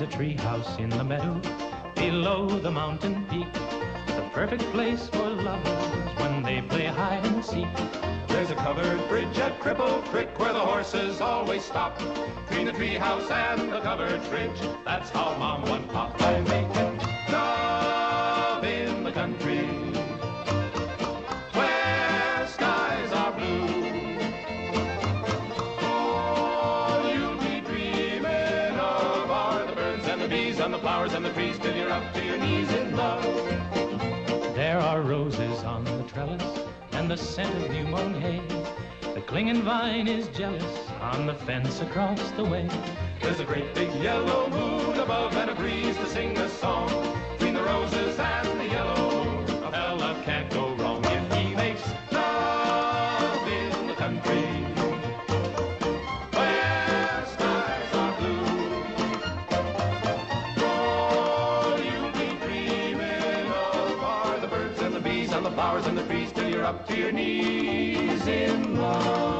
a tree house in the meadow below the mountain peak. The perfect place for lovers when they play hide and seek. There's a covered bridge at Cripple Creek where the horses always stop. Between the tree house and the covered bridge, that's how Mom and Pop are making love in the country where skies are blue. All you'll be dreaming of are the birds and the bees and the flowers and the trees till you're up to your knees in love. There are roses on the trellis and the scent of new mown hay. The clinging vine is jealous on the fence across the way. There's a great big yellow moon above and a breeze to sing a song. Between the roses and the yellow, a fella can't go wrong if he makes love in the country where skies are blue. All you'll be dreaming of are the birds and the bees and the flowers and the trees till you're up to your knees in love.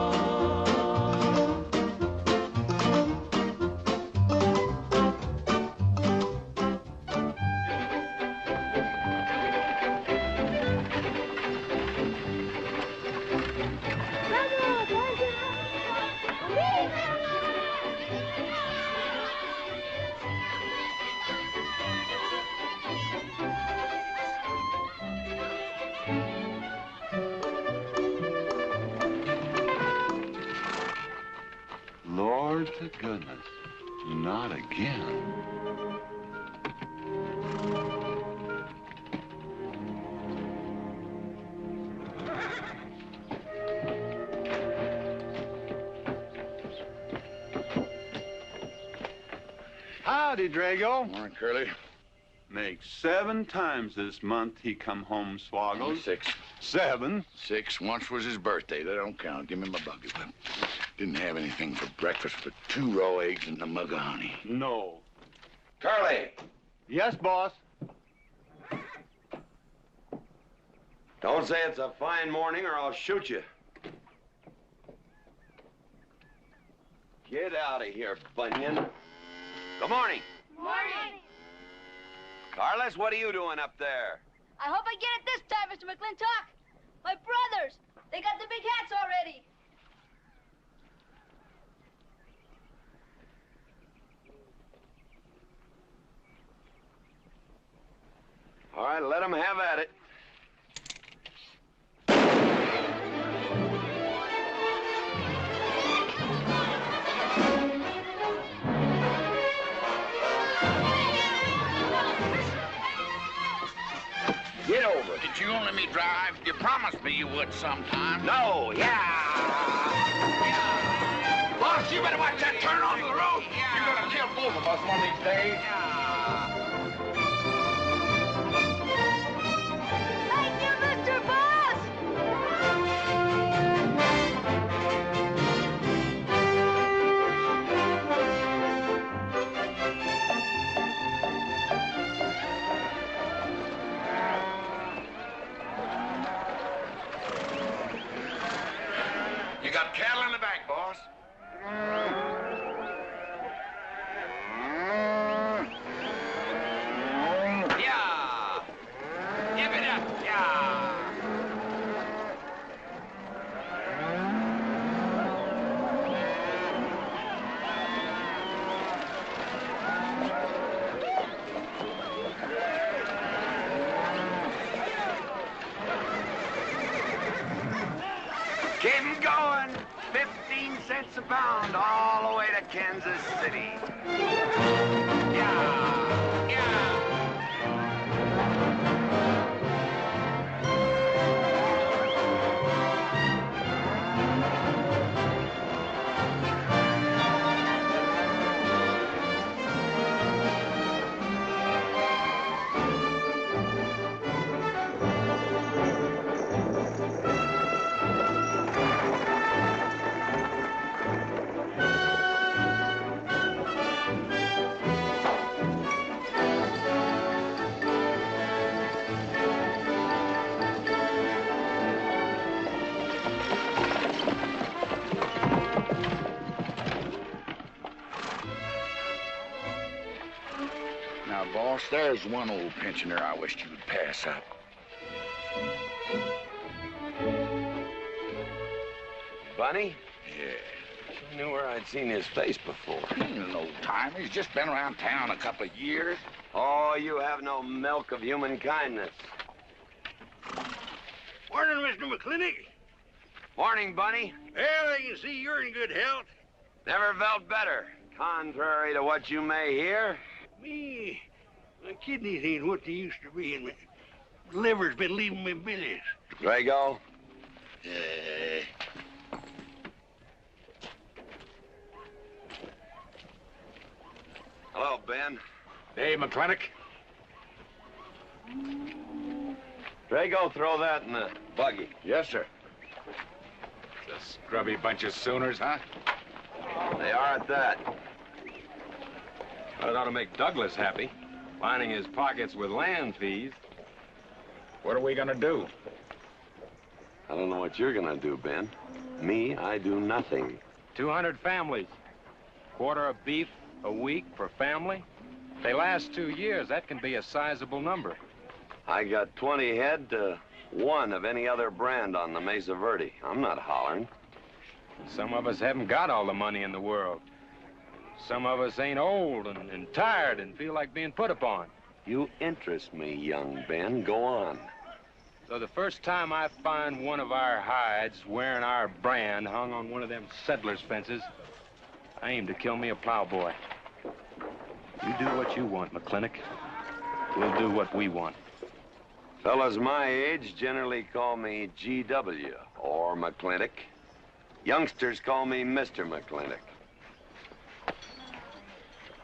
Lord to goodness, not again. Howdy, Drago. Morning, Curly. Makes 7 times this month he come home swoggled. 6. 7? 6. Once was his birthday. That don't count. Give me my bucket. Didn't have anything for breakfast but 2 raw eggs and a mug of honey. No. Curly! Yes, boss. Don't say it's a fine morning or I'll shoot you. Get out of here, Bunyan. Good morning. Morning. Carlos, what are you doing up there? I hope I get it this time, Mr. McClintock. My brothers, they got the big hats already. All right, let them have at it. Get over it. Did you only me drive? You promised me you would sometime. No, yeah. Boss, you better watch that turn onto the road. You're gonna kill both of us one of these days. Thank you, Mr. Boss! You got cattle in the back, boss. Yeah. Give it up, yeah. Keep 'em going. 15 cents a pound all the way to Kansas City. Yeah. There's one old pensioner I wished you would pass up. Bunny? Yeah. I knew where I'd seen his face before. He's an old timer. He's just been around town a couple of years. Oh, you have no milk of human kindness. Morning, Mr. McClintock. Morning, Bunny. Well, I can see you're in good health. Never felt better. Contrary to what you may hear. Me, my kidneys ain't what they used to be, and my liver's been leaving me billies. Drago? Hello, Ben. Hey, McClintock. Drago, throw that in the buggy. Yes, sir. The scrubby bunch of Sooners, huh? They are at that. Well, it ought to make Douglas happy, lining his pockets with land fees. What are we gonna do? I don't know what you're gonna do, Ben. Me, I do nothing. 200 families. Quarter of beef a week per family. If they last 2 years, that can be a sizable number. I got 20 head to 1 of any other brand on the Mesa Verde. I'm not hollering. Some of us haven't got all the money in the world. Some of us ain't old and tired and feel like being put upon. You interest me, young Ben. Go on. So the first time I find one of our hides wearing our brand hung on one of them settlers' fences, I aim to kill me a plowboy. You do what you want, McClintock. We'll do what we want. Fellas my age generally call me GW or McClintock. Youngsters call me Mr. McClintock.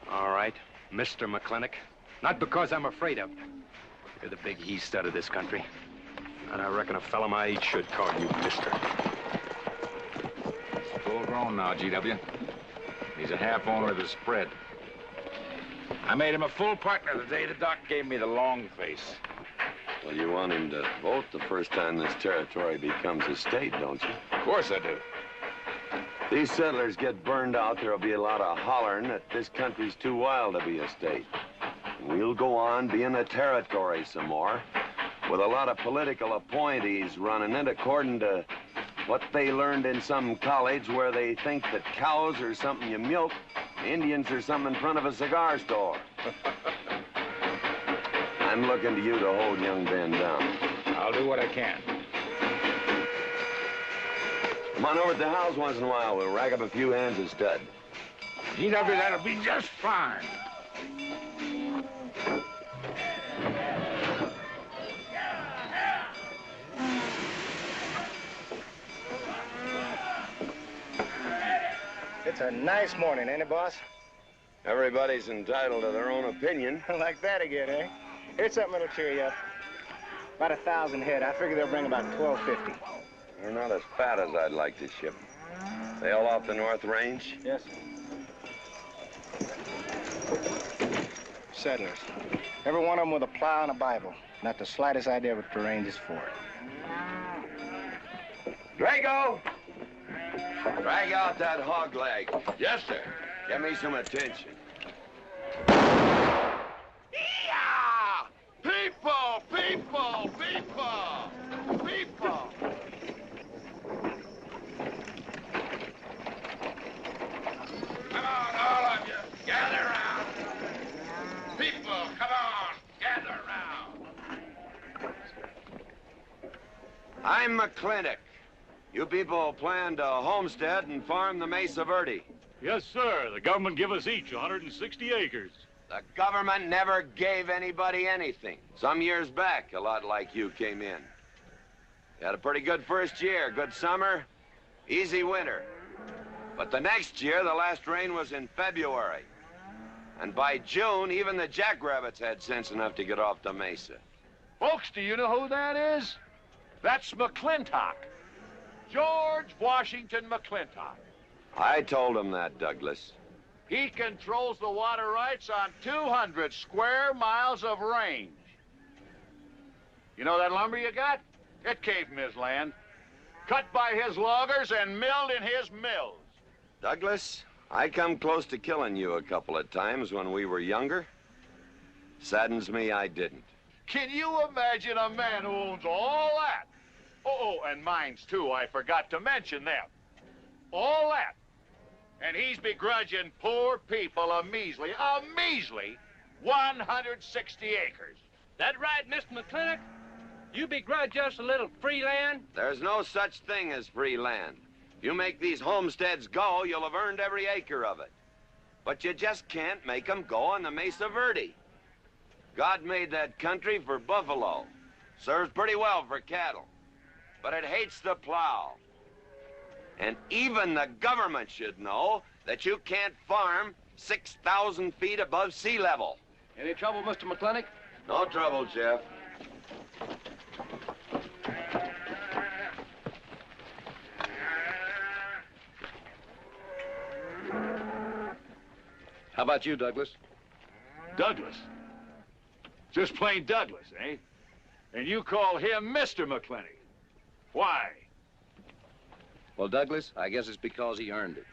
All right, Mr. McClintock. Not because I'm afraid of you. You're the big he-stud of this country. And I reckon a fella my age should call you Mister. Full grown now, GW. He's a half owner of the spread. I made him a full partner the day the doc gave me the long face. Well, you want him to vote the first time this territory becomes a state, don't you? Of course I do. These settlers get burned out, there'll be a lot of hollering that this country's too wild to be a state. We'll go on being a territory some more, with a lot of political appointees running it according to what they learned in some college where they think that cows are something you milk, Indians are something in front of a cigar store. I'm looking to you to hold young Ben down. I'll do what I can. Come on over to the house once in a while. We'll rack up a few hands of stud. GW, that'll be just fine. It's a nice morning, ain't it, boss? Everybody's entitled to their own opinion. Like that again, eh? Here's something that'll cheer you up. About 1,000 head. I figure they'll bring about 1,250. They're not as fat as I'd like to ship. They all off the North Range? Yes, sir. Settlers. Every one of them with a plow and a Bible. Not the slightest idea what the range is for. Drago! Drag out that hog leg. Yes, sir. Give me some attention. Yeah! People! People! People! People! Come on, all of you. Gather around. People, come on. Gather around. I'm McClintock. You people plan to homestead and farm the Mesa Verde. Yes, sir. The government give us each 160 acres. The government never gave anybody anything. Some years back, a lot like you came in. You had a pretty good first year, good summer, easy winter. But the next year, the last rain was in February. And by June, even the jackrabbits had sense enough to get off the mesa. Folks, do you know who that is? That's McClintock. George Washington McClintock. I told him that, Douglas. He controls the water rights on 200 square miles of range. You know that lumber you got? It came from his land. Cut by his loggers and milled in his mills. Douglas, I come close to killing you a couple of times when we were younger. Saddens me I didn't. Can you imagine a man who owns all that? Oh, and mines, too. I forgot to mention them. All that. And he's begrudging poor people a measly 160 acres. That right, Mr. McClintock? You begrudge us a little free land? There's no such thing as free land. If you make these homesteads go, you'll have earned every acre of it. But you just can't make them go on the Mesa Verde. God made that country for buffalo. Serves pretty well for cattle. But it hates the plow. And even the government should know that you can't farm 6,000 feet above sea level. Any trouble, Mr. McClintock? No trouble, Jeff. How about you, Douglas? Douglas? Just plain Douglas, eh? And you call him Mr. McClintock. Why? Well, Douglas, I guess it's because he earned it.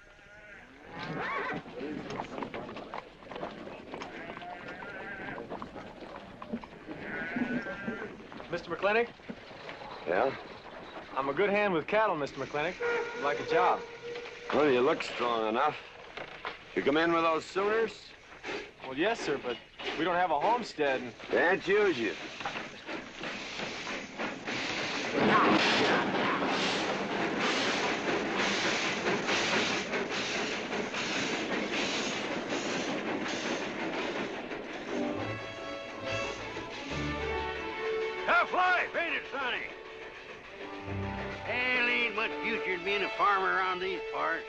Mr. McClintock? Yeah? I'm a good hand with cattle, Mr. McClintock. I'd like a job. Well, you look strong enough. You come in with those Sooners? Well, yes, sir, but we don't have a homestead. Can't use you. Tough life, ain't it, Sonny? Hell, ain't much future in being a farmer around these parts.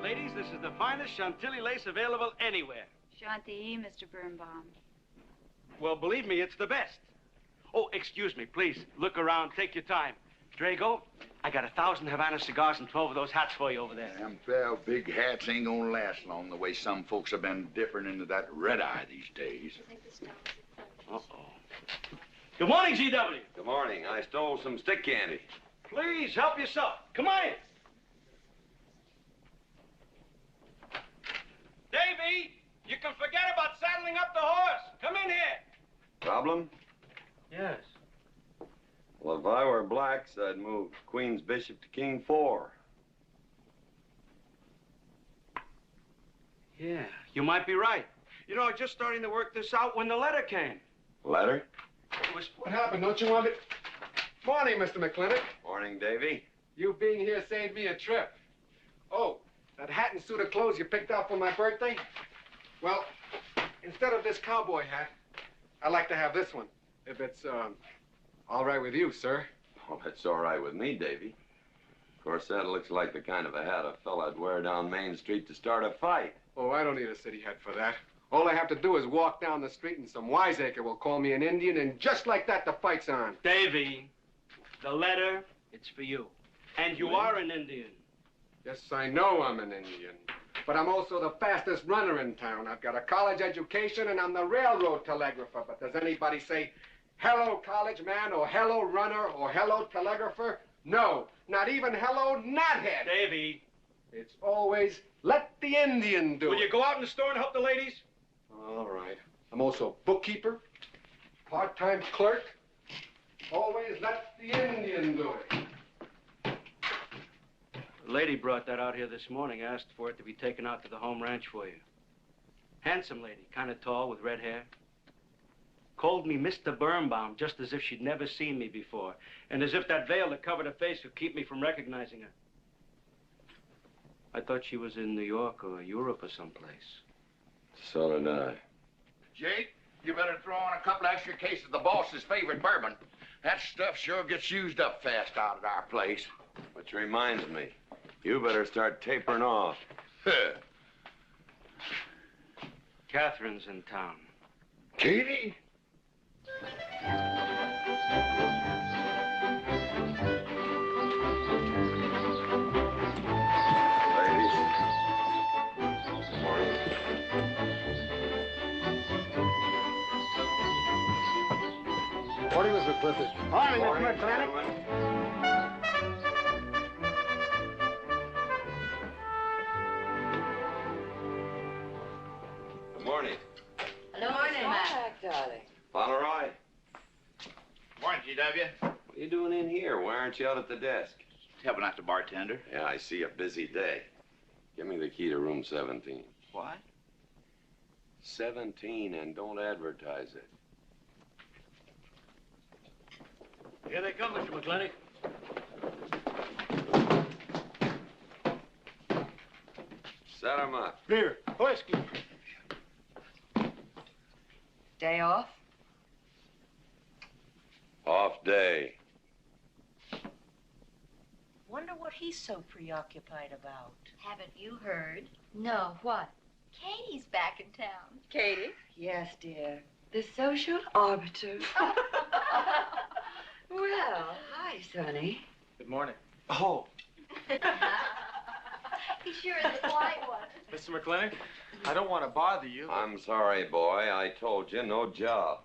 Ladies, this is the finest Chantilly lace available anywhere. Chantilly, Mr. Birnbaum. Well, believe me, it's the best. Oh, excuse me, please. Look around. Take your time. Drago, I got 1,000 Havana cigars and 12 of those hats for you over there. Them 12 big hats ain't gonna last long the way some folks have been dipping into that red eye these days. Uh-oh. Good morning, G.W. Good morning. I stole some stick candy. Please, help yourself. Come on in. Davy, you can forget about saddling up the horse. Come in here. Problem? Yes. Well, if I were blacks, I'd move Queen's Bishop to King 4. Yeah, you might be right. You know, I was just starting to work this out when the letter came. Letter? It was... What happened? Don't you want me... Morning, Mr. McClintock. Morning, Davy. You being here saved me a trip. Oh, that hat and suit of clothes you picked out for my birthday? Well, instead of this cowboy hat, I'd like to have this one. If it's, all right with you, sir. Oh, that's all right with me, Davy. Of course, that looks like the kind of a hat a fella'd wear down Main Street to start a fight. Oh, I don't need a city hat for that. All I have to do is walk down the street and some wiseacre will call me an Indian, and just like that, the fight's on. Davy, the letter, it's for you. And you are an Indian. Yes, I know I'm an Indian. But I'm also the fastest runner in town. I've got a college education, and I'm the railroad telegrapher. But does anybody say, hello, college man, or hello, runner, or hello, telegrapher? No, not even hello, knothead. Davy. It's always, let the Indian do it. Will you go out in the store and help the ladies? All right. I'm also bookkeeper, part-time clerk. Always let the Indian do it. The lady brought that out here this morning, asked for it to be taken out to the home ranch for you. Handsome lady, kind of tall with red hair. Called me Mr. Birnbaum, just as if she'd never seen me before, and as if that veil that covered her face would keep me from recognizing her. I thought she was in New York or Europe or someplace. So did I. Jake, you better throw on a couple extra cases of the boss's favorite bourbon. That stuff sure gets used up fast out at our place. Which reminds me, you better start tapering off. Catherine's in town. Katie? Morning, Mr. McClintock. Morning, Mr. McClintock. Good morning. Hello, Morning, Mac, darling. Fauntleroy, Morning, GW. what are you doing in here? Why aren't you out at the desk? Helping out the bartender. Yeah, I see a busy day. Give me the key to room 17. What? 17, and don't advertise it. Here they come, Mr. McClintock. Set 'em up. Beer, whiskey. Day off? Off day. Wonder what he's so preoccupied about. Haven't you heard? No, what? Katie's back in town. Katie? Yes, dear. The social arbiter. Well, hi, Sonny. Good morning. Oh, He sure is a quiet one. Mr. McClintock, I don't want to bother you. I'm sorry, boy. I told you, no job.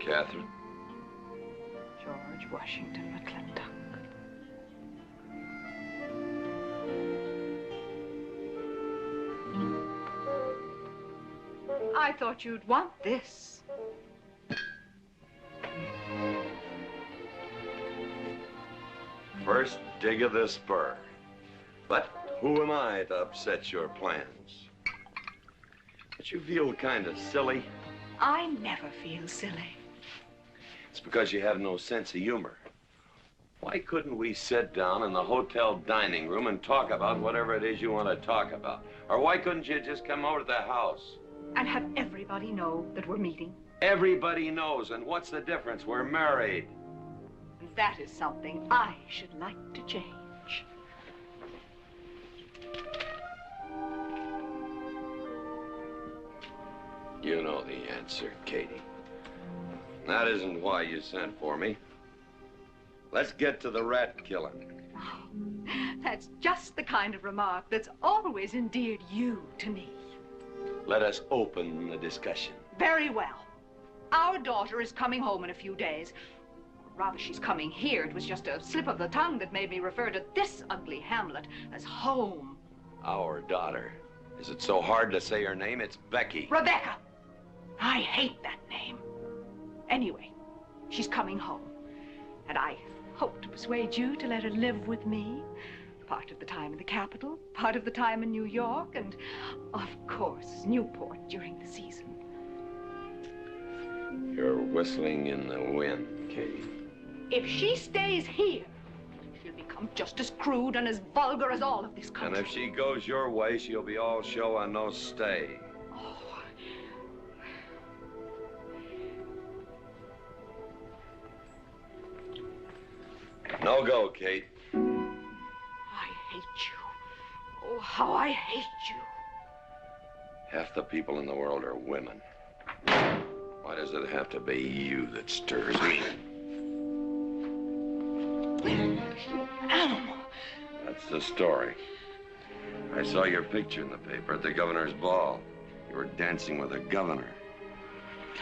Catherine. George Washington McClintock. I thought you'd want this. First dig of the spur. But who am I to upset your plans? But you feel kind of silly. I never feel silly. It's because you have no sense of humor. Why couldn't we sit down in the hotel dining room and talk about whatever it is you want to talk about? Or why couldn't you just come over to the house? And have everybody know that we're meeting. Everybody knows, and what's the difference? We're married. And that is something I should like to change. You know the answer, Katie. That isn't why you sent for me. Let's get to the rat killing. That's just the kind of remark that's always endeared you to me. Let us open the discussion. Very well. Our daughter is coming home in a few days. Rather, she's coming here. It was just a slip of the tongue that made me refer to this ugly hamlet as home. Our daughter. Is it so hard to say her name? It's Becky. Rebecca! I hate that name. Anyway, she's coming home. And I hope to persuade you to let her live with me. Part of the time in the capital, part of the time in New York, and, of course, Newport during the season. You're whistling in the wind, Katie. If she stays here, she'll become just as crude and as vulgar as all of this country. And if she goes your way, she'll be all show and no stay. No go, Kate. I hate you. Oh, how I hate you. Half the people in the world are women. Why does it have to be you that stirs me? Animal. That's the story. I saw your picture in the paper at the governor's ball. You were dancing with the governor.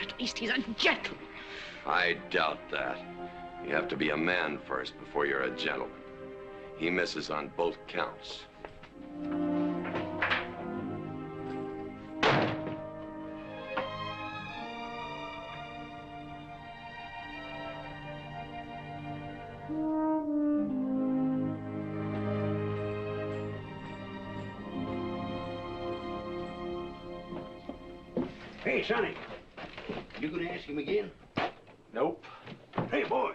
At least he's a gentleman. I doubt that. You have to be a man first before you're a gentleman. He misses on both counts. Hey, Sonny, you gonna ask him again? Nope. Hey, boy,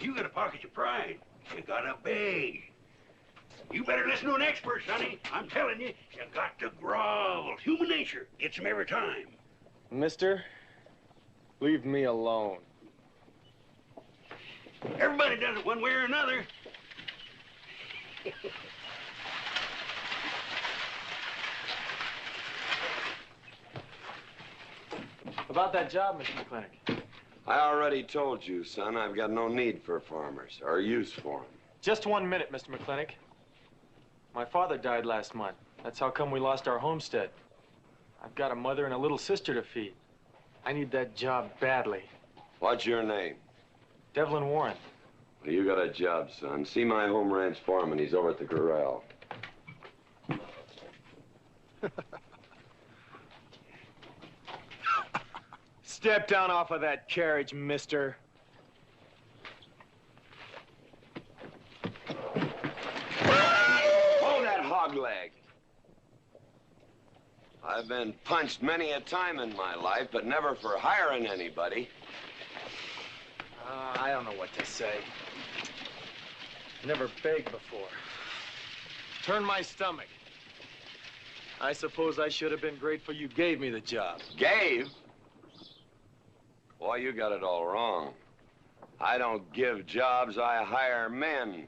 you got a pocket of pride. You got a bag. You better listen to an expert, Sonny. I'm telling you, you got to grovel. Human nature gets him every time. Mister, leave me alone. Everybody does it one way or another. About that job, Mr. McClintock. I already told you, son, I've got no need for farmers or use for them. Just 1 minute, Mr. McClintock. My father died last month. That's how come we lost our homestead. I've got a mother and a little sister to feed. I need that job badly. What's your name? Devlin Warren. Well, you got a job, son. See my home ranch foreman. He's over at the corral. Step down off of that carriage, mister. Oh, that hog leg. I've been punched many a time in my life, but never for hiring anybody. I don't know what to say. Never begged before. Turned my stomach. I suppose I should have been grateful you gave me the job. Gave? Boy, you got it all wrong. I don't give jobs, I hire men.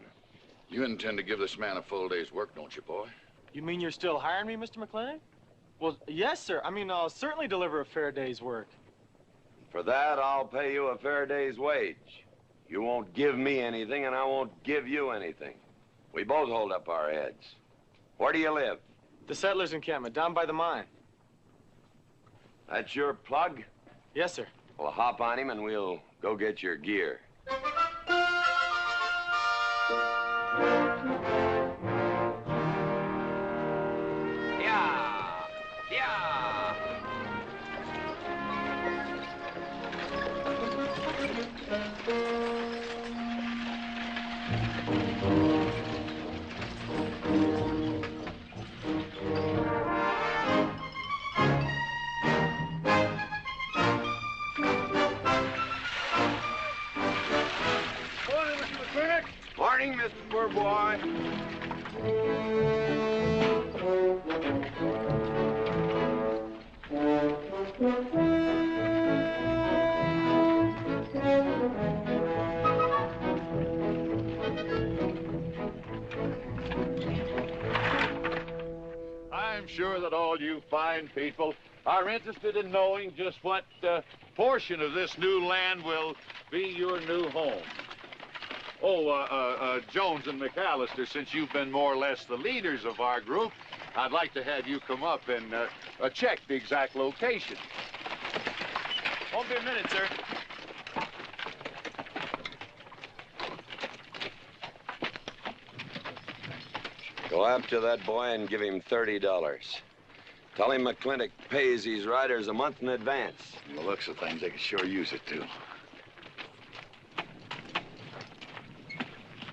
You intend to give this man a full day's work, don't you, boy? You mean you're still hiring me, Mr. McClintock? Well, yes, sir. I mean, I'll certainly deliver a fair day's work. For that, I'll pay you a fair day's wage. You won't give me anything, and I won't give you anything. We both hold up our heads. Where do you live? The settlers' encampment, down by the mine. That's your plug? Yes, sir. Well, hop on him, and we'll go get your gear. Morning, Mr. Poor Boy. I'm sure that all you fine people are interested in knowing just what portion of this new land will be your new home. Oh, Jones and McAllister, since you've been more or less the leaders of our group, I'd like to have you come up and check the exact location. Won't be a minute, sir. Go after that boy and give him $30. Tell him McClintock pays these riders a month in advance. From the looks of things, they could sure use it, too.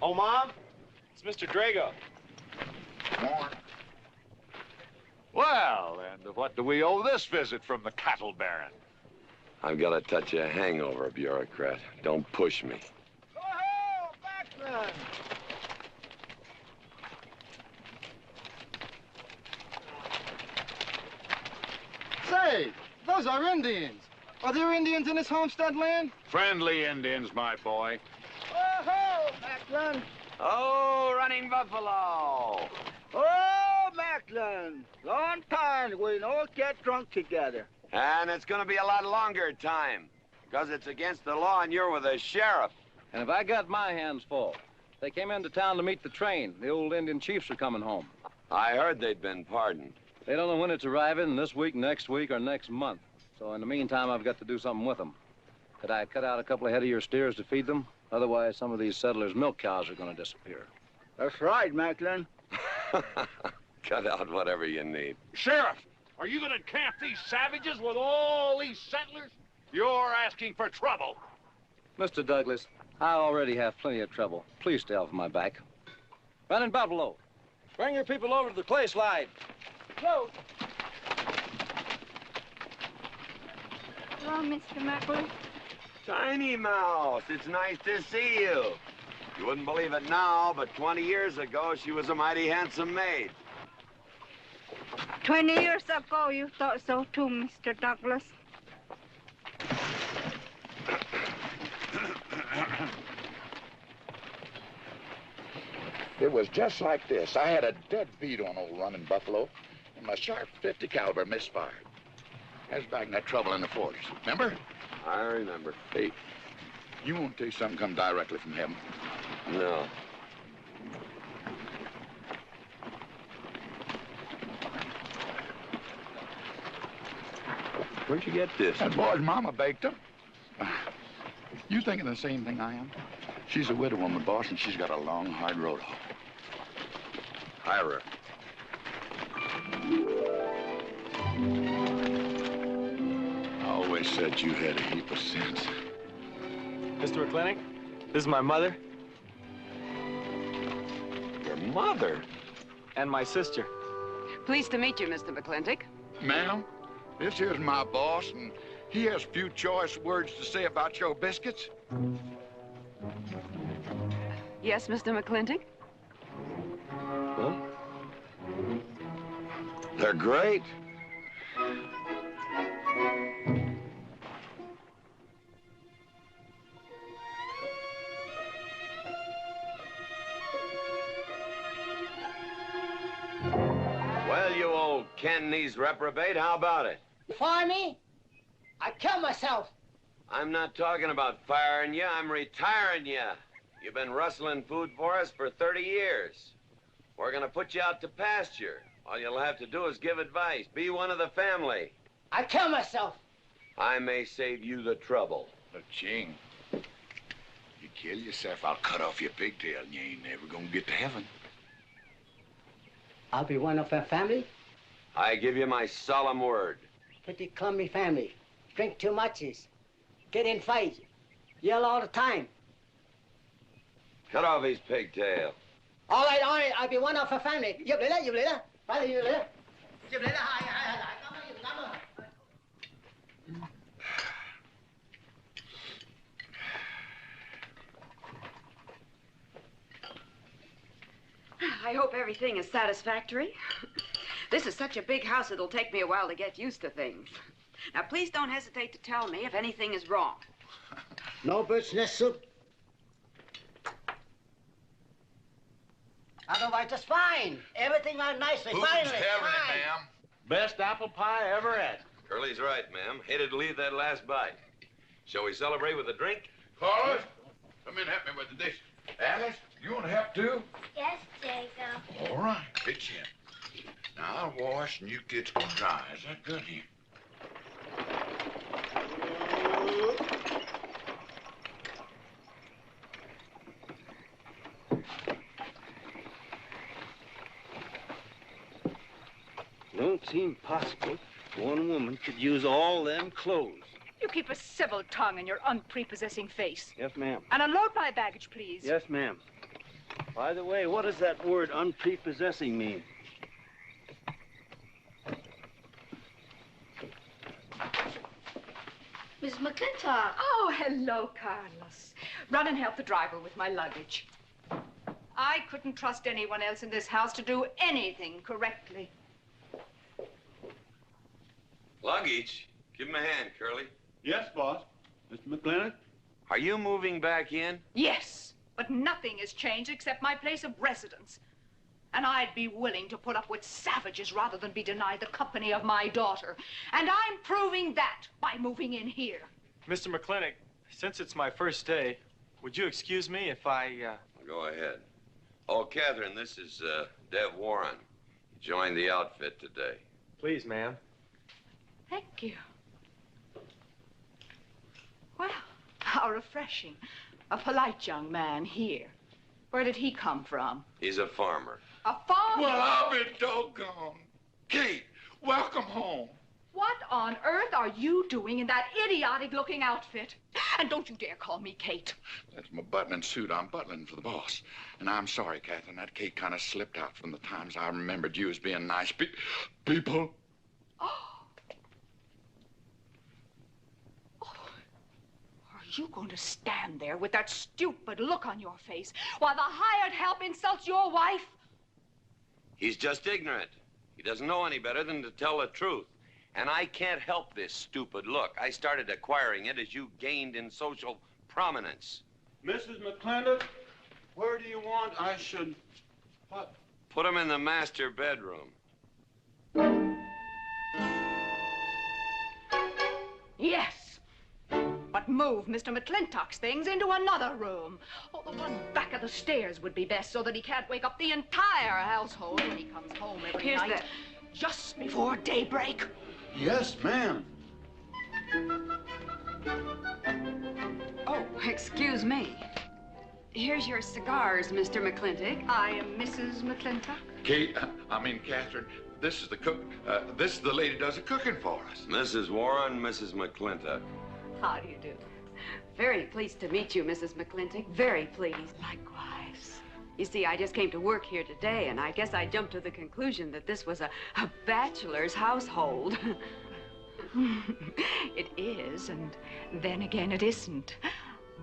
Oh, Mom? It's Mr. Drago. Morning. Well, and what do we owe this visit from the cattle baron? I've got a touch of hangover, bureaucrat. Don't push me. Oh, Backlund! Say, those are Indians. Are there Indians in this homestead land? Friendly Indians, my boy. Oh-ho, Backlund! Oh, Running Buffalo! Oh, Backlund! Long time we don't get drunk together. And it's gonna be a lot longer time, because it's against the law and you're with the sheriff. And if I got my hands full, they came into town to meet the train. The old Indian chiefs are coming home. I heard they'd been pardoned. They don't know when it's arriving, this week, next week, or next month. So in the meantime, I've got to do something with them. Could I cut out a couple of head of your steers to feed them? Otherwise, some of these settlers' milk cows are going to disappear. That's right, Macklin. Cut out whatever you need. Sheriff, are you going to camp these savages with all these settlers? You're asking for trouble. Mr. Douglas, I already have plenty of trouble. Please stay off my back. Running Buffalo, bring your people over to the clay slide. Go. Hello, Mr. Macklin. Tiny Mouse, it's nice to see you. You wouldn't believe it now, but 20 years ago, she was a mighty handsome maid. 20 years ago, you thought so too, Mr. Douglas. It was just like this. I had a dead beat on old Running Buffalo, and my sharp 50 caliber misfired. I was back in that trouble in the 40s. Remember? I remember. Hey, you want to tell you something come directly from heaven? No. Where'd you get this? That boy's mama baked them. You thinking the same thing I am? She's a widow woman, boss, and she's got a long, hard road home. Hire her. I always said you had a heap of sense. Mr. McClintock, this is my mother. Your mother? And my sister. Pleased to meet you, Mr. McClintock. Ma'am, this here's my boss, and he has a few choice words to say about your biscuits. Yes, Mr. McClintock? Huh? They're great. Well, you old Ken-knees reprobate, how about it? Fire me? I'd kill myself. I'm not talking about firing you, I'm retiring you. You've been rustling food for us for 30 years. We're gonna put you out to pasture. All you'll have to do is give advice. Be one of the family. I'd kill myself. I may save you the trouble. Look, Ching, you kill yourself, I'll cut off your pigtail, and you ain't never gonna get to heaven. I'll be one of our family. I give you my solemn word. Pretty clumsy family. Drink too much, get in fights, yell all the time. Cut off his pigtail. All right, I'll be one of our family. Giúp lấy đó. Phải là giúp lấy đó. Hai. Cảm ơn. I hope everything is satisfactory. This is such a big house, it'll take me a while to get used to things. Now, please don't hesitate to tell me if anything is wrong. No bird's nest soup. Otherwise, just fine. Everything went nicely. Who's Finally, having it, fine. ma'am? Best apple pie ever had. Curly's right, ma'am. Hated to leave that last bite. Shall we celebrate with a drink? Carlos, come in and help me with the dishes. Alice, you want to help too? Yes, Jacob. All right, pitch in. Now I'll wash and you kids can dry. Is that good here? Don't seem possible one woman could use all them clothes. You keep a civil tongue in your unprepossessing face. Yes, ma'am. And unload my baggage, please. Yes, ma'am. By the way, what does that word unprepossessing mean? Miss McClintock. Oh, hello, Carlos. Run and help the driver with my luggage. I couldn't trust anyone else in this house to do anything correctly. Luggage? Give him a hand, Curly. Yes, boss. Mr. McClintock? Are you moving back in? Yes, but nothing has changed except my place of residence. And I'd be willing to put up with savages rather than be denied the company of my daughter. And I'm proving that by moving in here. Mr. McClintock, since it's my first day, would you excuse me if I, Go ahead. Oh, Catherine, this is, Dev Warren. He joined the outfit today. Please, ma'am. Thank you. Well, how refreshing. A polite young man here. Where did he come from? He's a farmer. A farmer? Well, I'll be doggone. Kate, welcome home. What on earth are you doing in that idiotic-looking outfit? And don't you dare call me Kate. That's my butling suit. I'm butling for the boss. And I'm sorry, Catherine. That Kate kind of slipped out from the times I remembered you as being nice people. Are you going to stand there with that stupid look on your face while the hired help insults your wife? He's just ignorant. He doesn't know any better than to tell the truth. And I can't help this stupid look. I started acquiring it as you gained in social prominence. Mrs. McClintock, where do you want I should What? Put him in the master bedroom. Yes. But move Mr. McClintock's things into another room. Oh, the one back of the stairs would be best so that he can't wake up the entire household when he comes home every Here's night. Just before daybreak. Yes, ma'am. Oh, excuse me. Here's your cigars, Mr. McClintock. I am Mrs. McClintock. Kate, Catherine, this is the cook. This is the lady does the cooking for us. Mrs. Warren, Mrs. McClintock. How do you do? Very pleased to meet you, Mrs. McClintock. Very pleased. Likewise. You see, I just came to work here today, and I guess I jumped to the conclusion that this was a bachelor's household. It is, and then again it isn't.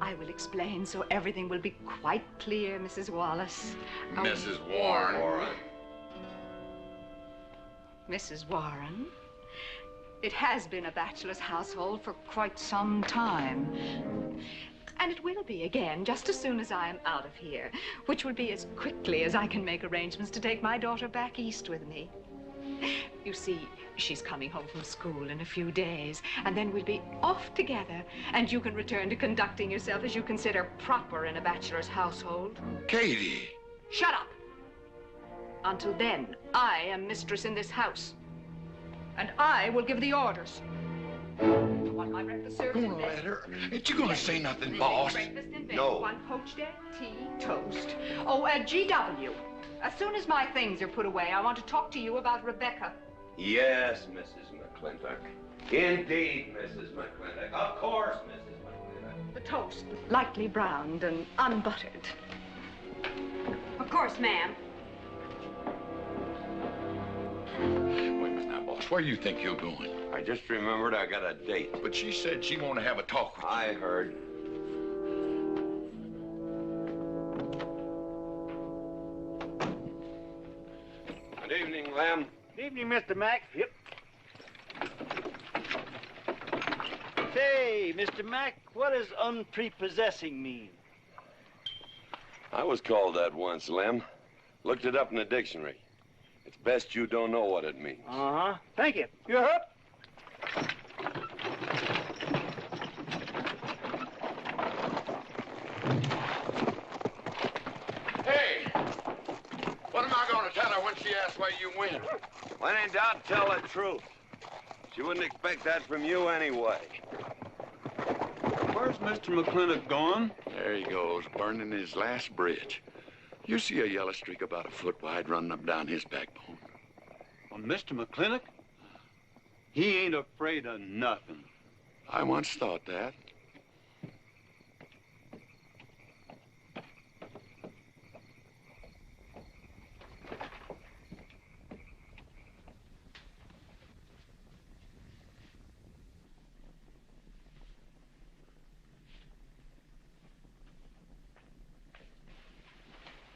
I will explain so everything will be quite clear, Mrs. Wallace. Mrs. Warren. Mrs. Warren, it has been a bachelor's household for quite some time. And it will be again just as soon as I am out of here, which will be as quickly as I can make arrangements to take my daughter back east with me. You see, she's coming home from school in a few days, and then we'll be off together, and you can return to conducting yourself as you consider proper in a bachelor's household. Katie! Shut up! Until then, I am mistress in this house, and I will give the orders. I want my breakfast served in bed. Let her. Ain't you gonna say nothing, boss? Breakfast in bed. No. 1 poached egg, tea, toast. Oh, GW. As soon as my things are put away, I want to talk to you about Rebecca. Yes, Mrs. McClintock. Indeed, Mrs. McClintock. Of course, Mrs. McClintock. The toast, lightly browned and unbuttered. Of course, ma'am. Wait a minute now, boss. Where do you think you're going? I just remembered I got a date. But she said she wanted to have a talk with you. I heard. Good evening, Lem. Good evening, Mr. Mack. Yep. Say, Mr. Mack, what does unprepossessing mean? I was called that once, Lem. Looked it up in the dictionary. It's best you don't know what it means. Uh-huh. Thank you. You're up. Hey! What am I gonna tell her when she asks where you went? When in doubt, tell the truth. She wouldn't expect that from you anyway. Where's Mr. McClintock going? There he goes, burning his last bridge. You see a yellow streak about a foot wide running up down his backbone. Well, Mr. McClintock? He ain't afraid of nothing. I once thought that.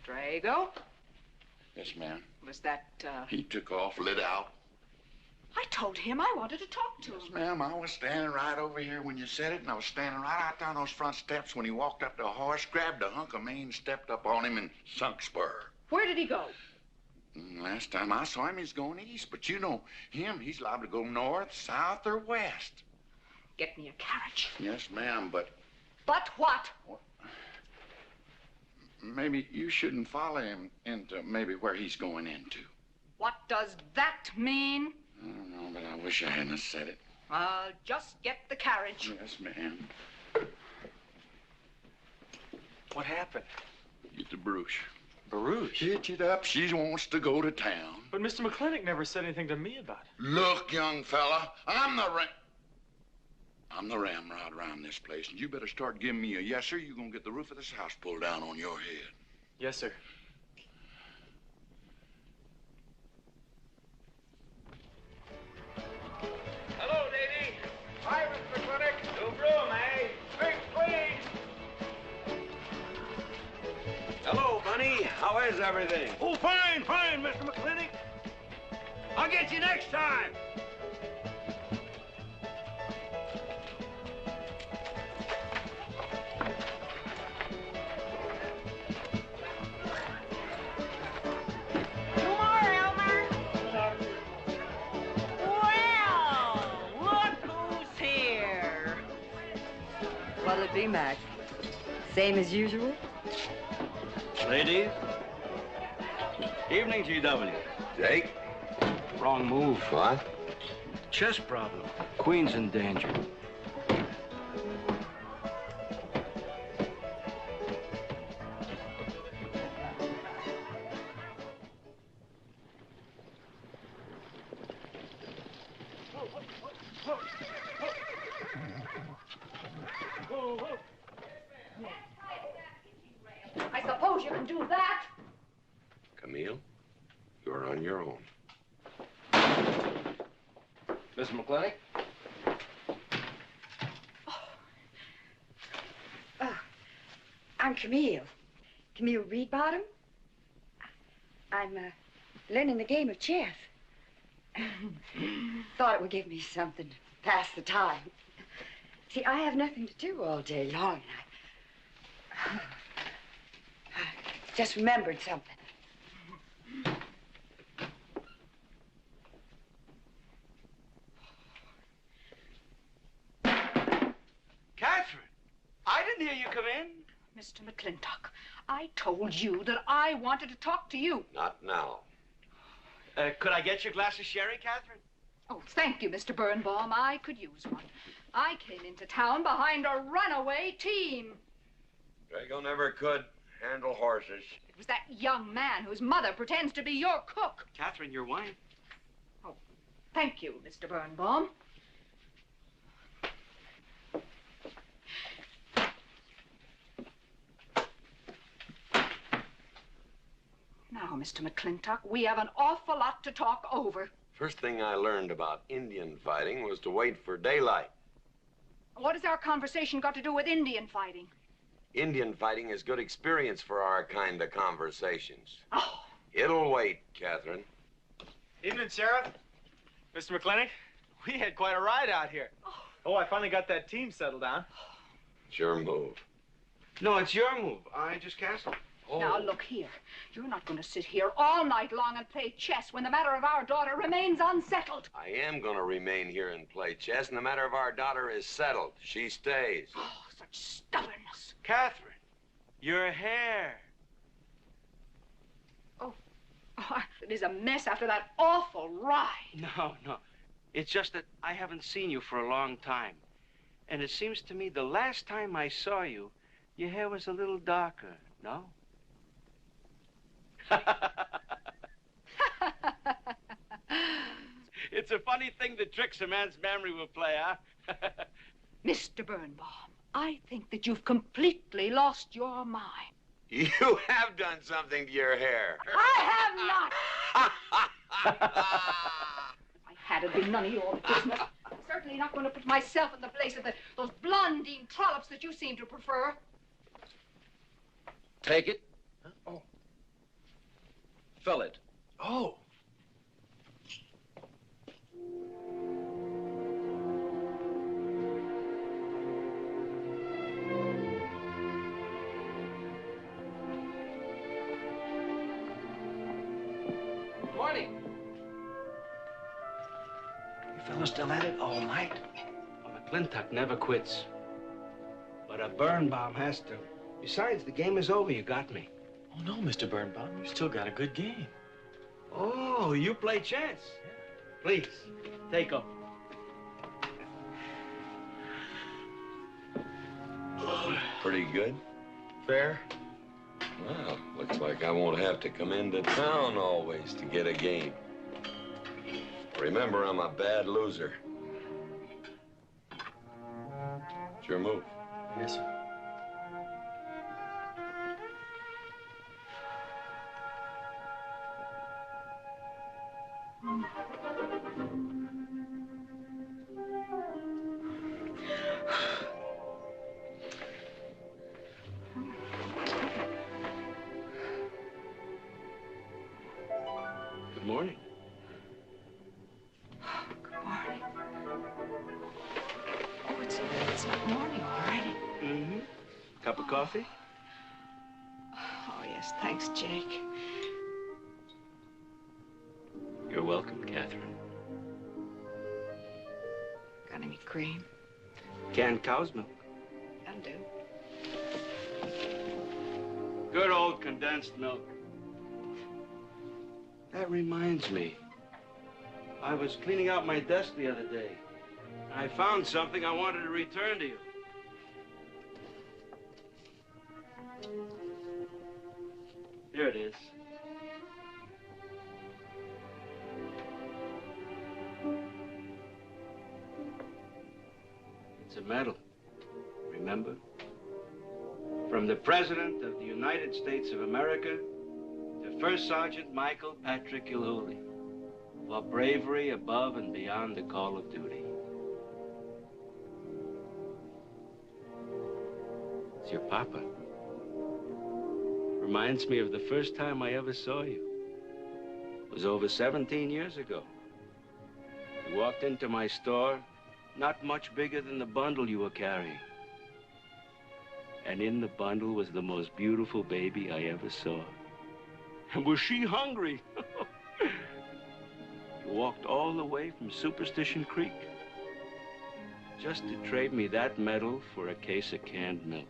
Drago? Yes, ma'am. Was that, He took off, lit out. I told him I wanted to talk to him. Ma'am, I was standing right over here when you said it, and I was standing right out there on those front steps when he walked up to a horse, grabbed a hunk of mane, stepped up on him, and sunk spur. Where did he go? Last time I saw him, he's going east. But you know him, he's liable to go north, south, or west. Get me a carriage. Yes, ma'am, but But what? maybe you shouldn't follow him into maybe where he's going into. What does that mean? I don't know, but I wish I hadn't said it. I'll just get the carriage. Yes, ma'am. What happened? Get the Bruce. Baruch? Hitch it up. She wants to go to town. But Mr. McClintock never said anything to me about it. Look, young fella, I'm the ramrod around this place, and you better start giving me a yes, sir. You're gonna get the roof of this house pulled down on your head. Yes, sir. Hello, lady. Hi, Mr. McClintock. New broom, eh? Sweep, please. Hello, Bunny. How is everything? Oh, fine, fine, Mr. McClintock. I'll get you next time. B-Mac. Same as usual? Ladies. Evening, GW. Jake? Wrong move. What? Chess problem. Queen's in danger. I suppose you can do that. Camille, you're on your own. Mr. McClintock? I'm Camille. Camille Reedbottom. I'm learning the game of chess. Thought it would give me something to pass the time. See, I have nothing to do all day long, and I just remembered something. Catherine, I didn't hear you come in. Mr. McClintock, I told you that I wanted to talk to you. Not now. Could I get you a glass of sherry, Catherine? Oh, thank you, Mr. Birnbaum. I could use one. I came into town behind a runaway team. Drago never could handle horses. It was that young man whose mother pretends to be your cook. Catherine, your wine. Oh, thank you, Mr. Birnbaum. Now, Mr. McClintock, we have an awful lot to talk over. First thing I learned about Indian fighting was to wait for daylight. What has our conversation got to do with Indian fighting? Indian fighting is good experience for our kind of conversations. Oh. It'll wait, Catherine. Evening, Sheriff. Mr. McClintock, we had quite a ride out here. Oh, I finally got that team settled down. It's your move. No, it's your move. I just castled. Oh. Now, look here. You're not going to sit here all night long and play chess when the matter of our daughter remains unsettled. I am going to remain here and play chess, and the matter of our daughter is settled. She stays. Oh, such stubbornness. Catherine, your hair. Oh, it is a mess after that awful ride. No. It's just that I haven't seen you for a long time. And it seems to me the last time I saw you, your hair was a little darker, no? It's a funny thing that tricks a man's memory will play, huh? Mr. Birnbaum, I think that you've completely lost your mind. You have done something to your hair. I have not. If I had, it'd be none of your business. I'm certainly not going to put myself in the place of those blondine trollops that you seem to prefer. Take it. Huh? Oh. Fill it. Oh. Good morning. You fellas still at it all night? McClintock never quits. But a Birnbaum has to. Besides, the game is over. You got me. Oh, no, Mr. Birnbaum. You still got a good game. Oh, you play chess. Please, take them. Pretty good. Fair? Well, looks like I won't have to come into town always to get a game. Remember, I'm a bad loser. It's your move. Yes, sir. Good morning. Good morning. Oh, it's not morning already. Mm-hmm. Cup of coffee? Oh, yes, thanks, Jake. You're welcome, Catherine. Got any cream? Canned cow's milk. can do. Good old condensed milk. That reminds me. I was cleaning out my desk the other day. I found something I wanted to return to you. Here it is. It's a medal, remember? From the President of the United States of America to First Sergeant Michael Patrick Gilhooly for bravery above and beyond the call of duty. It's your papa. Reminds me of the first time I ever saw you. It was over 17 years ago. You walked into my store, not much bigger than the bundle you were carrying. And in the bundle was the most beautiful baby I ever saw. And was she hungry? You walked all the way from Superstition Creek just to trade me that medal for a case of canned milk.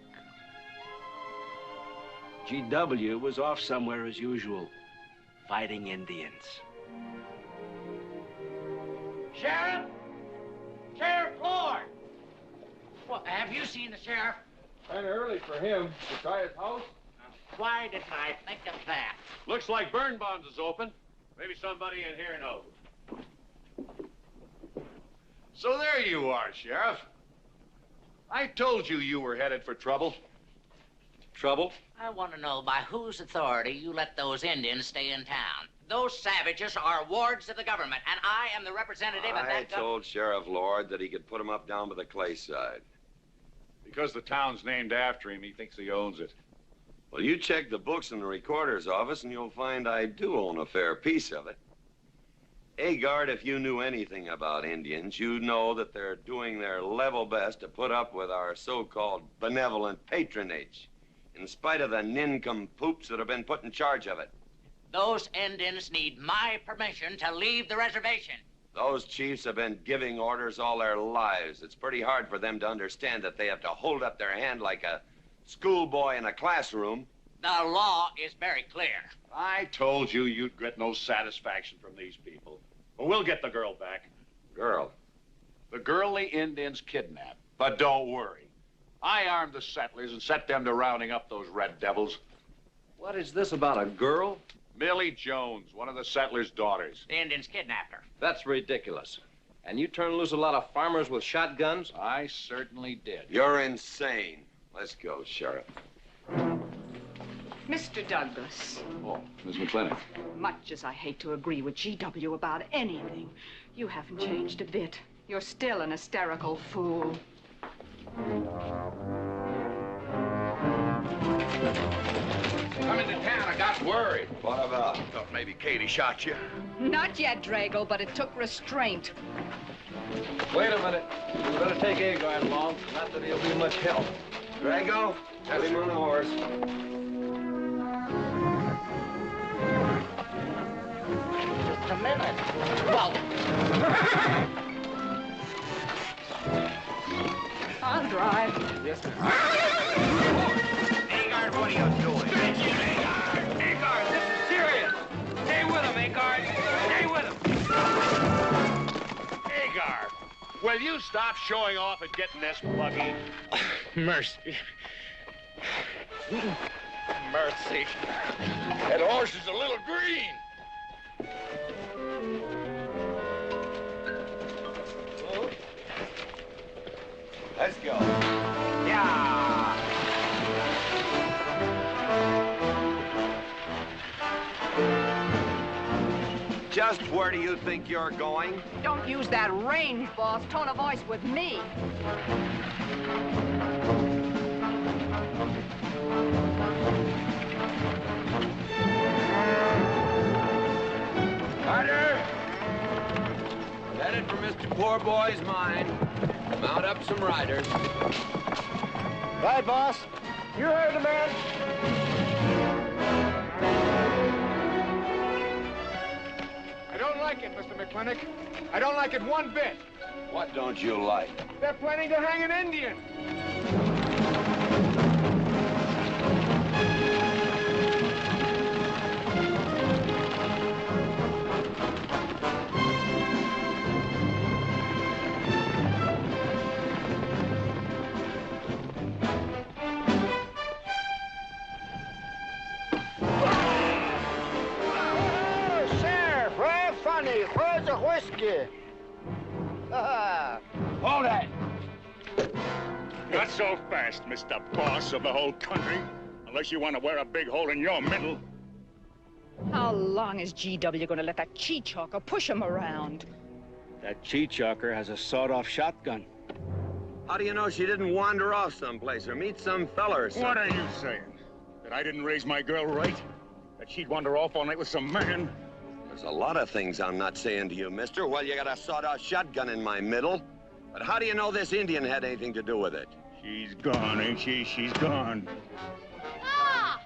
GW was off somewhere as usual, fighting Indians. Sheriff! Sheriff Lord! Well, have you seen the sheriff? Kind of early for him. To try his house? Why didn't I think of that? Looks like Birnbaum's is open. Maybe somebody in here knows. So there you are, Sheriff. I told you you were headed for trouble. Trouble? I want to know by whose authority you let those Indians stay in town. Those savages are wards of the government, and I am the representative of I that told Sheriff Lord that he could put him up down by the clay side. Because the town's named after him, he thinks he owns it. Well, you check the books in the recorder's office, and you'll find I do own a fair piece of it. Agard, if you knew anything about Indians, you'd know that they're doing their level best to put up with our so-called benevolent patronage, in spite of the nincompoops that have been put in charge of it. Those Indians need my permission to leave the reservation. Those chiefs have been giving orders all their lives. It's pretty hard for them to understand that they have to hold up their hand like a schoolboy in a classroom. The law is very clear. I told you you'd get no satisfaction from these people. But we'll get the girl back. Girl? The girl the Indians kidnapped. But don't worry. I armed the settlers and set them to rounding up those red devils. What is this about a girl? Millie Jones, one of the settlers' daughters. The Indians kidnapped her. That's ridiculous. And you turn loose a lot of farmers with shotguns? I certainly did. You're insane. Let's go, Sheriff. Mr. Douglas, Oh, Miss McClintock. much as I hate to agree with GW about anything, you haven't changed a bit. You're still an hysterical fool. Come into town, I got worried. What about? Thought maybe Katie shot you. Not yet, Drago, but it took restraint. Wait a minute. We better take Agard along. Not that he'll be much help. Drago, put him on the horse. Just a minute. Well, I'll drive. Yes, sir. Agard, what are you doing? Stretch it, Agard! Agard, this is serious! Stay with him, Agard! Stay with him! Agard, will you stop showing off and getting this buggy? Mercy. Mercy. That horse is a little green. Let's go. Yeah! Just where do you think you're going? Don't use that range, boss. Tone of voice with me. Carter! Headed for Mr. Poor Boy's mine. Mount up some riders. Right, boss. You heard the man. I don't like it, Mr. McClintock. I don't like it one bit. What don't you like? They're planning to hang an Indian. whiskey. Hold that. Not so fast, Mr. Boss of the whole country. Unless you want to wear a big hole in your middle. How long is GW going to let that cheat-chalker push him around? That cheat-chalker has a sawed-off shotgun. How do you know she didn't wander off someplace or meet some fella or something? What are you saying? That I didn't raise my girl right? That she'd wander off all night with some man? There's a lot of things I'm not saying to you, mister. Well, you got a sawed-off shotgun in my middle. But how do you know this Indian had anything to do with it? She's gone, ain't she? She's gone. Pa!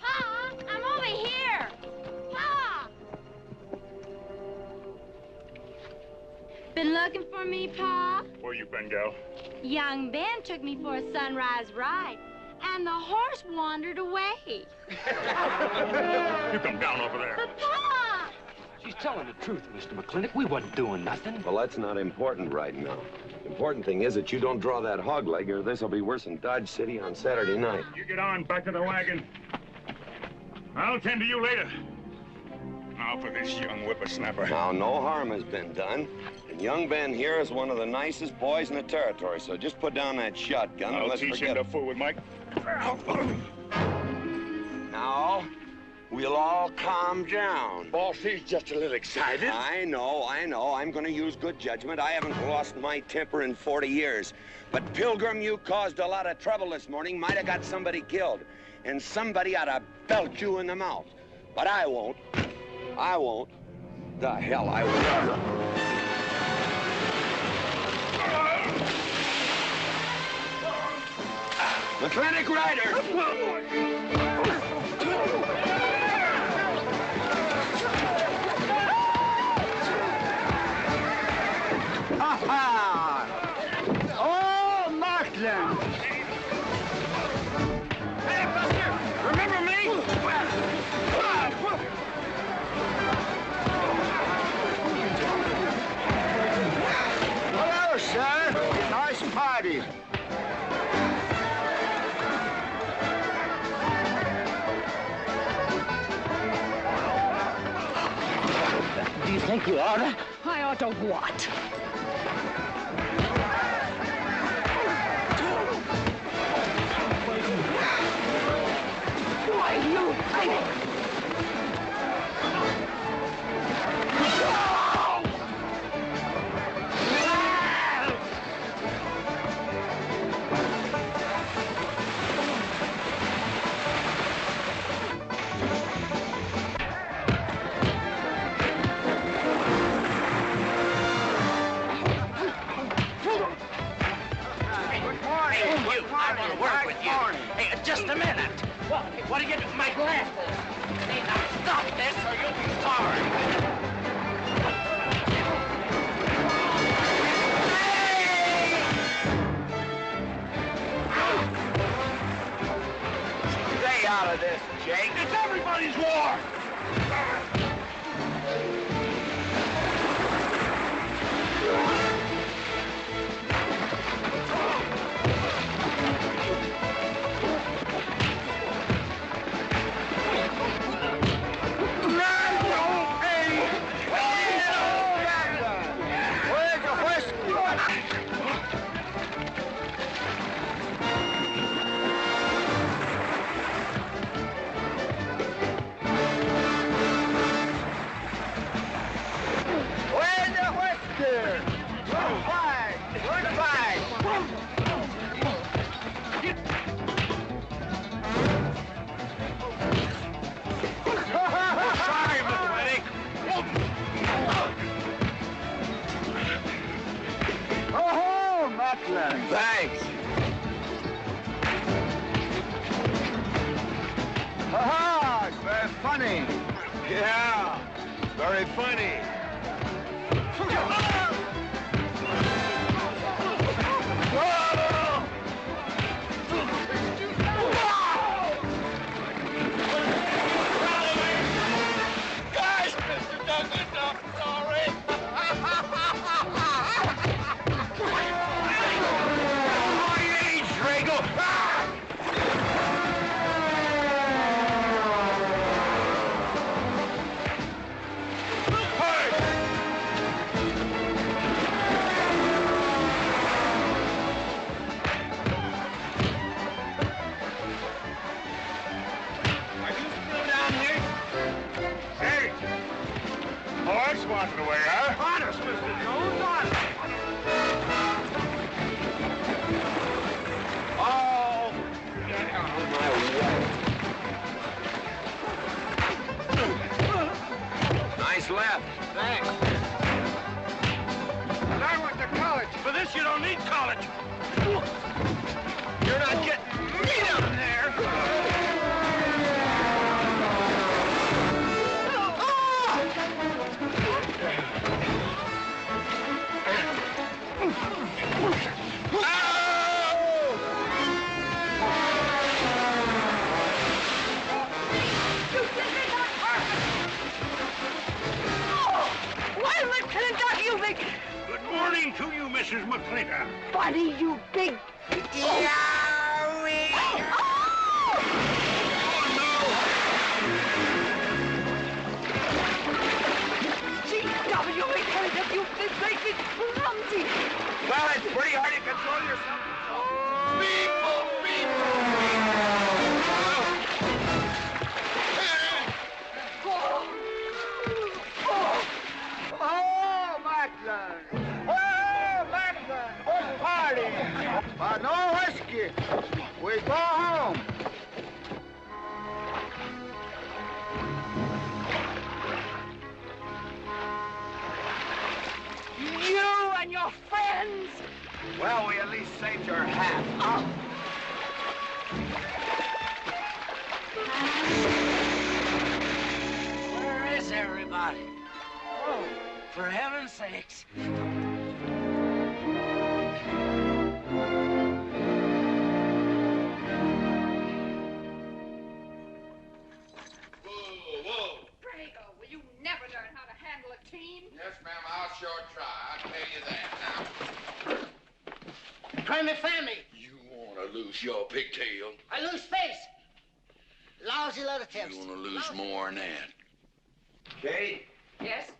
Pa! I'm over here! Pa! Been looking for me, Pa? Where you been, gal? Young Ben took me for a sunrise ride, and the horse wandered away. You come down over there. But, Pa! She's telling the truth, Mr. McClintock. We wasn't doing nothing. Well, that's not important right now. The important thing is that you don't draw that hog leg, or this'll be worse than Dodge City on Saturday night. You get on back to the wagon. I'll tend to you later. Now for this young whippersnapper. Now, no harm has been done. And young Ben here is one of the nicest boys in the territory, so just put down that shotgun and I'll let's teach forget him to fool with Mike. Now, we'll all calm down. Boss, he's just a little excited. I know. I'm going to use good judgment. I haven't lost my temper in 40 years. But, Pilgrim, you caused a lot of trouble this morning. Might have got somebody killed. And somebody ought to belt you in the mouth. But I won't. I won't. The hell I will. McClintock Rider! Oh, Markland! Hey, Buster! Remember me? Hello, sir. Nice party. Do you think you ought to? I ought to what? Why, you... I want to work with you. Hey, just a minute. What are you doing? My glasses. Hey, now stop this or you'll be sorry. Stay out of this, Jake. It's everybody's war. Thanks. Ha-ha! It's very funny. Yeah, very funny. Guys, Mr. Douglas, I'm sorry. Hey! left. Thanks. And I went to college. For this, you don't need college. You're not getting me down there. Good morning to you, Mrs. McClintock. Buddy, you big... Yowie! G.W. McClintock, you've been making clumsy. Well, it's pretty hard to control yourself. People! Oh, Macklin! Oh, Macklin! What party? But no whiskey. We go home. You and your friends! Well, we at least saved your hat. Where is everybody? Oh, for heaven's sakes. Drago, will you never learn how to handle a team? Yes, ma'am, I'll sure try. I'll tell you that now. Try me, family. You want to lose your pigtail? I lose face. Lousy lot of tips. You want to lose more than that. Kate, Yes?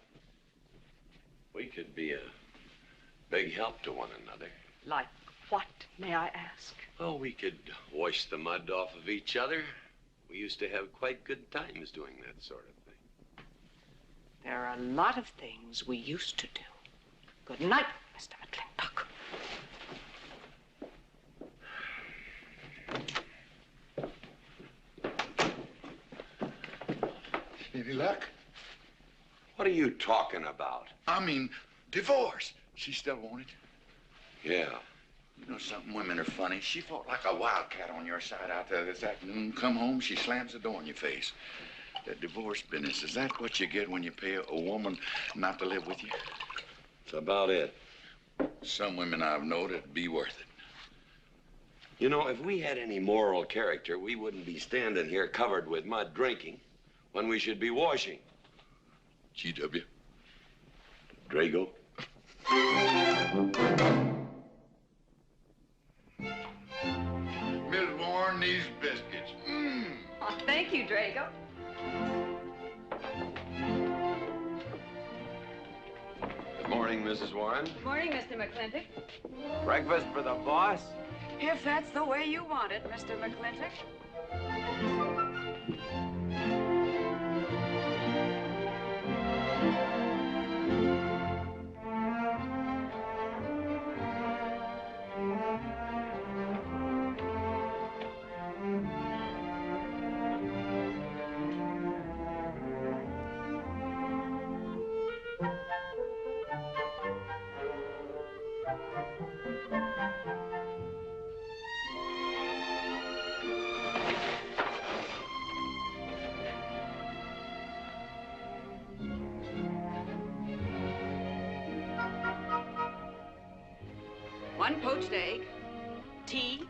we could be a big help to one another. Like what, may I ask? Well, we could wash the mud off of each other. We used to have quite good times doing that sort of thing. There are a lot of things we used to do. Good night, Mr. McClintock. Any luck? What are you talking about? I mean, divorce. She still want it? Yeah. You know something? Women are funny. She fought like a wildcat on your side out there this afternoon. Come home, she slams the door in your face. That divorce business, is that what you get when you pay a woman not to live with you? That's about it. Some women I've known it'd be worth it. You know, if we had any moral character, we wouldn't be standing here covered with mud drinking when we should be washing. G.W. Drago. Miss Warren, these biscuits. Oh, thank you, Drago. Good morning, Mrs. Warren. Morning, Mr. McClintock. Breakfast for the boss? If that's the way you want it, Mr. McClintock. One poached egg, tea,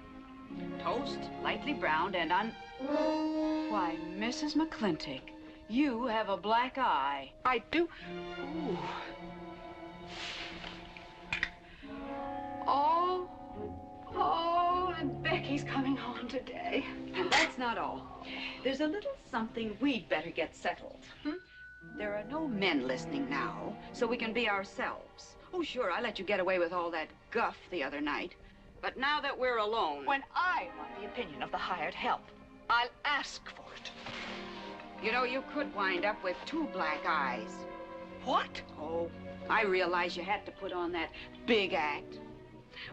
toast, lightly browned, and Why, Mrs. McClintock, you have a black eye. I do. Ooh. Oh, and Becky's coming home today. And that's not all. There's a little something we'd better get settled. There are no men listening now, so we can be ourselves. Oh, sure, I let you get away with all that guff the other night. But now that we're alone... When I want the opinion of the hired help, I'll ask for it. You know, you could wind up with 2 black eyes. What? Oh, I realize you had to put on that big act.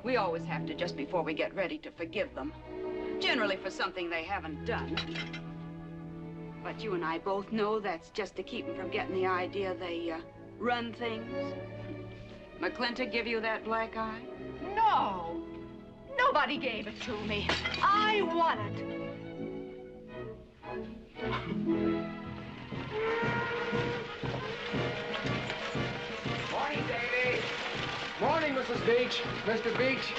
We always have to just before we get ready to forgive them. Generally for something they haven't done. But you and I both know that's just to keep them from getting the idea they run things. McClintock give you that black eye? No. Nobody gave it to me. I won it. Morning, Davy. Morning, Mrs. Beach. Mr. Beach.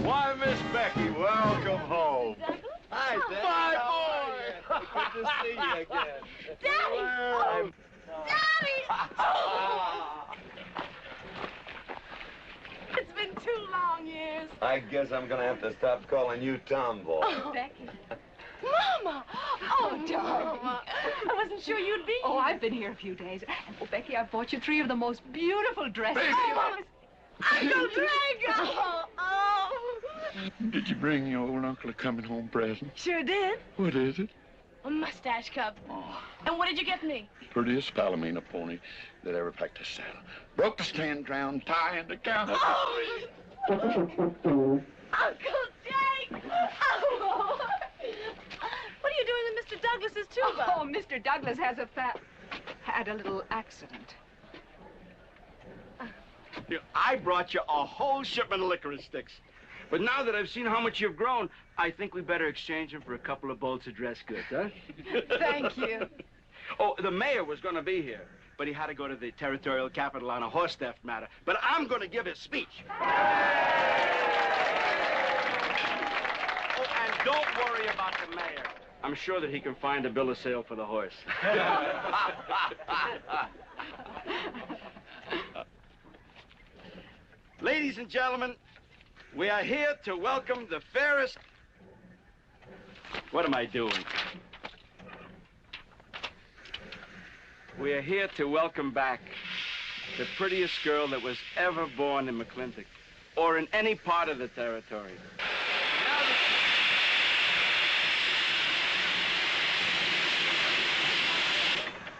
Why, Miss Becky, welcome home. Hi, My boy! Good to see you again. Daddy! Well, Daddy! It's been 2 long years. I guess I'm gonna have to stop calling you Tomboy. Oh, Becky. Mama! Oh, darling. I wasn't sure you'd be here. Oh, I've been here a few days. And, oh, Becky, I bought you 3 of the most beautiful dresses. Uncle Drago! Oh! Did you bring your old uncle a coming home present? Sure did. What is it? A mustache cup. And what did you get me? Prettiest Palomino pony that ever packed a saddle. Broke the stand, drowned, tie, and the counter. Oh! Uncle Jake! Oh! What are you doing in Mr. Douglas's tuba? Oh, Mr. Douglas had a little accident. Here, I brought you a whole shipment of licorice sticks. But now that I've seen how much you've grown, I think we better exchange them for a couple of bolts of dress goods, huh? Thank you. Oh, the mayor was going to be here, but he had to go to the territorial capital on a horse theft matter. But I'm going to give his speech. Oh, and don't worry about the mayor. I'm sure that he can find a bill of sale for the horse. Ladies and gentlemen, we are here to welcome the fairest... What am I doing? We are here to welcome back the prettiest girl that was ever born in McClintock, or in any part of the territory.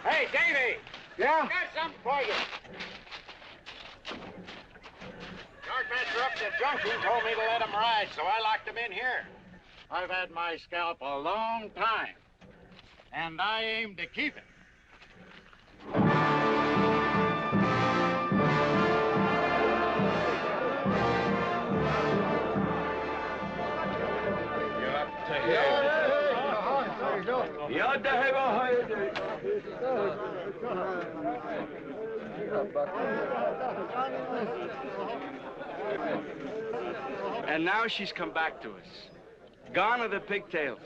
Hey, Davy! Yeah? I got something for you. Guardmaster up at the junction told me to let him ride, so I locked him in here. I've had my scalp a long time, and I aim to keep it. And now she's come back to us. Gone are the pigtails,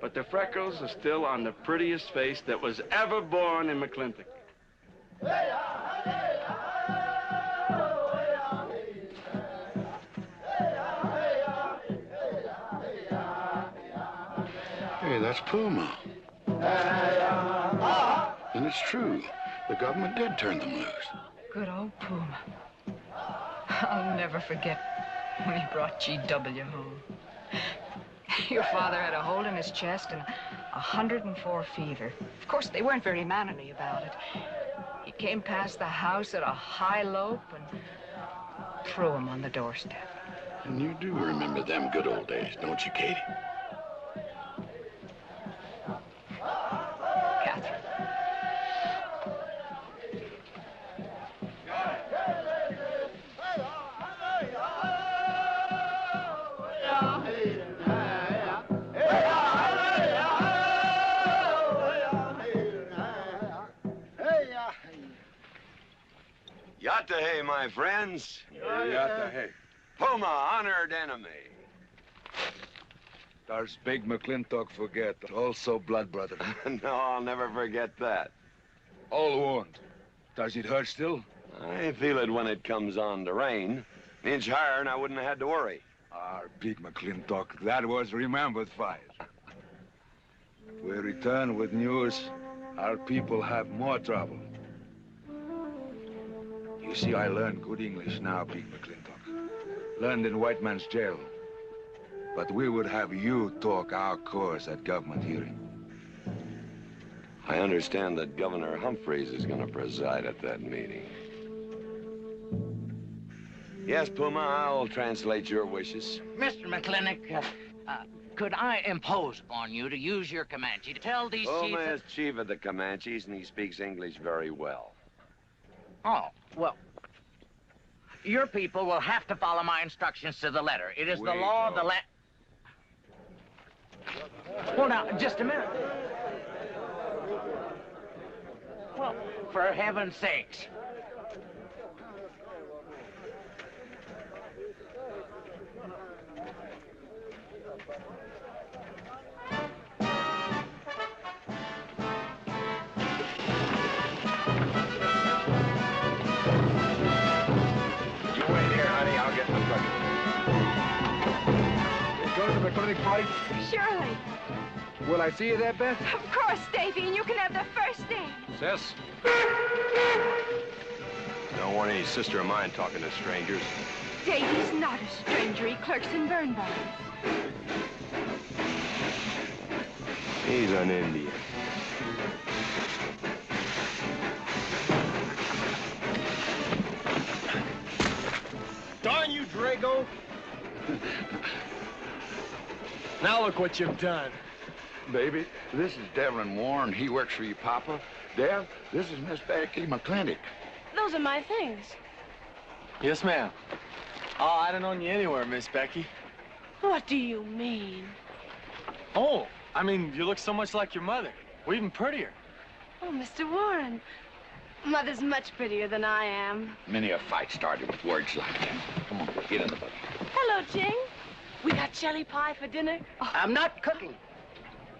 but the freckles are still on the prettiest face that was ever born in McClintock. Hey, that's Puma. And it's true. The government did turn them loose. Good old Puma. I'll never forget when he brought G.W. home. Your father had a hole in his chest and 104 fever. Of course, they weren't very mannerly about it. He came past the house at a high lope and threw him on the doorstep. And you do remember them good old days, don't you, Katie? Catherine. Yatahe, my friends. Yatahe. Puma, honored enemy. Does Big McClintock forget? Also blood brother. No, I'll never forget that. All wound. Does it hurt still? I feel it when it comes on to rain. An inch higher and I wouldn't have had to worry. Our Big McClintock, that was remembered fire. We return with news. Our people have more trouble. You see, I learned good English now, Big McClintock. Learned in white man's jail. But we would have you talk our course at government hearing. I understand that Governor Humphreys is going to preside at that meeting. Yes, Puma, I'll translate your wishes. Mr. McClintock, could I impose upon you to use your Comanche to tell these chiefs... Puma is chief of the Comanches, and he speaks English very well. Oh, well, your people will have to follow my instructions to the letter. It is the law of the land... Well, now, just a minute. Well, for heaven's sakes. You wait here, honey. I'll get the truck. You go to the clinic party? Surely. Will I see you there, Beth? Of course, Davy, and you can have the first name. Sis? Don't want any sister of mine talking to strangers. Davy's not a stranger. He clerks in Birnbaum. He's an Indian. Darn you, Drago! Now look what you've done. Baby, this is Devlin Warren. He works for your papa. Dev, this is Miss Becky McClintock. Those are my things. Yes, ma'am. Oh, I don't own you anywhere, Miss Becky. What do you mean? Oh, I mean, you look so much like your mother. Well, even prettier. Oh, Mr. Warren. Mother's much prettier than I am. Many a fight started with words like that. Come on, get in the boat. Hello, Ching. We got jelly pie for dinner. Oh. I'm not cooking.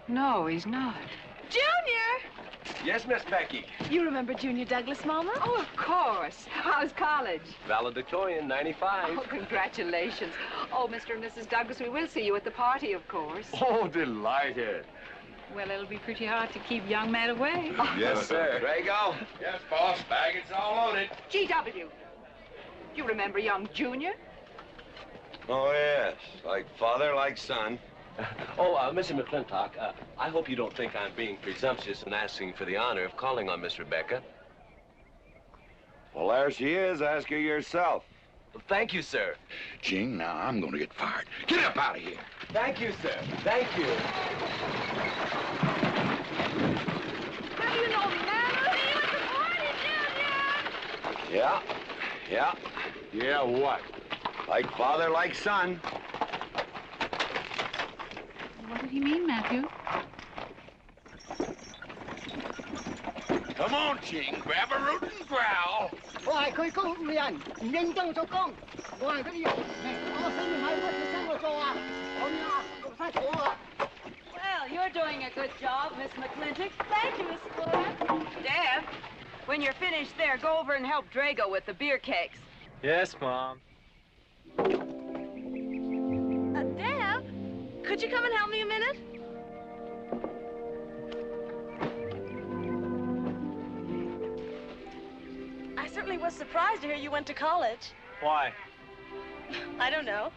No, he's not. Junior! Yes, Miss Becky. You remember Junior Douglas, Mama? Oh, of course. How's college? Valedictorian, 95. Oh, congratulations. Oh, Mr. and Mrs. Douglas, we will see you at the party, of course. Oh, delighted. Well, it'll be pretty hard to keep young men away. Yes, sir. Drago? Yes, boss. Baggage all loaded. G.W. You remember young Junior? Oh, yes. Like father, like son. Mr. McClintock, I hope you don't think I'm being presumptuous in asking for the honor of calling on Miss Rebecca. Well, there she is. Ask her yourself. Well, thank you, sir. Ching, now I'm going to get fired. Get up out of here. Thank you, sir. Thank you. How do you know me, Mama? See you at the party, Junior! Yeah. Yeah. Yeah, what? Like father, like son. What did he mean, Matthew? Come on, Ching. Grab a root and growl. Well, you're doing a good job, Miss McClintock. Thank you, Miss Flora. Deb, when you're finished there, go over and help Drago with the beer cakes. Yes, Mom. Deb, could you come and help me a minute? I certainly was surprised to hear you went to college. Why? I don't know.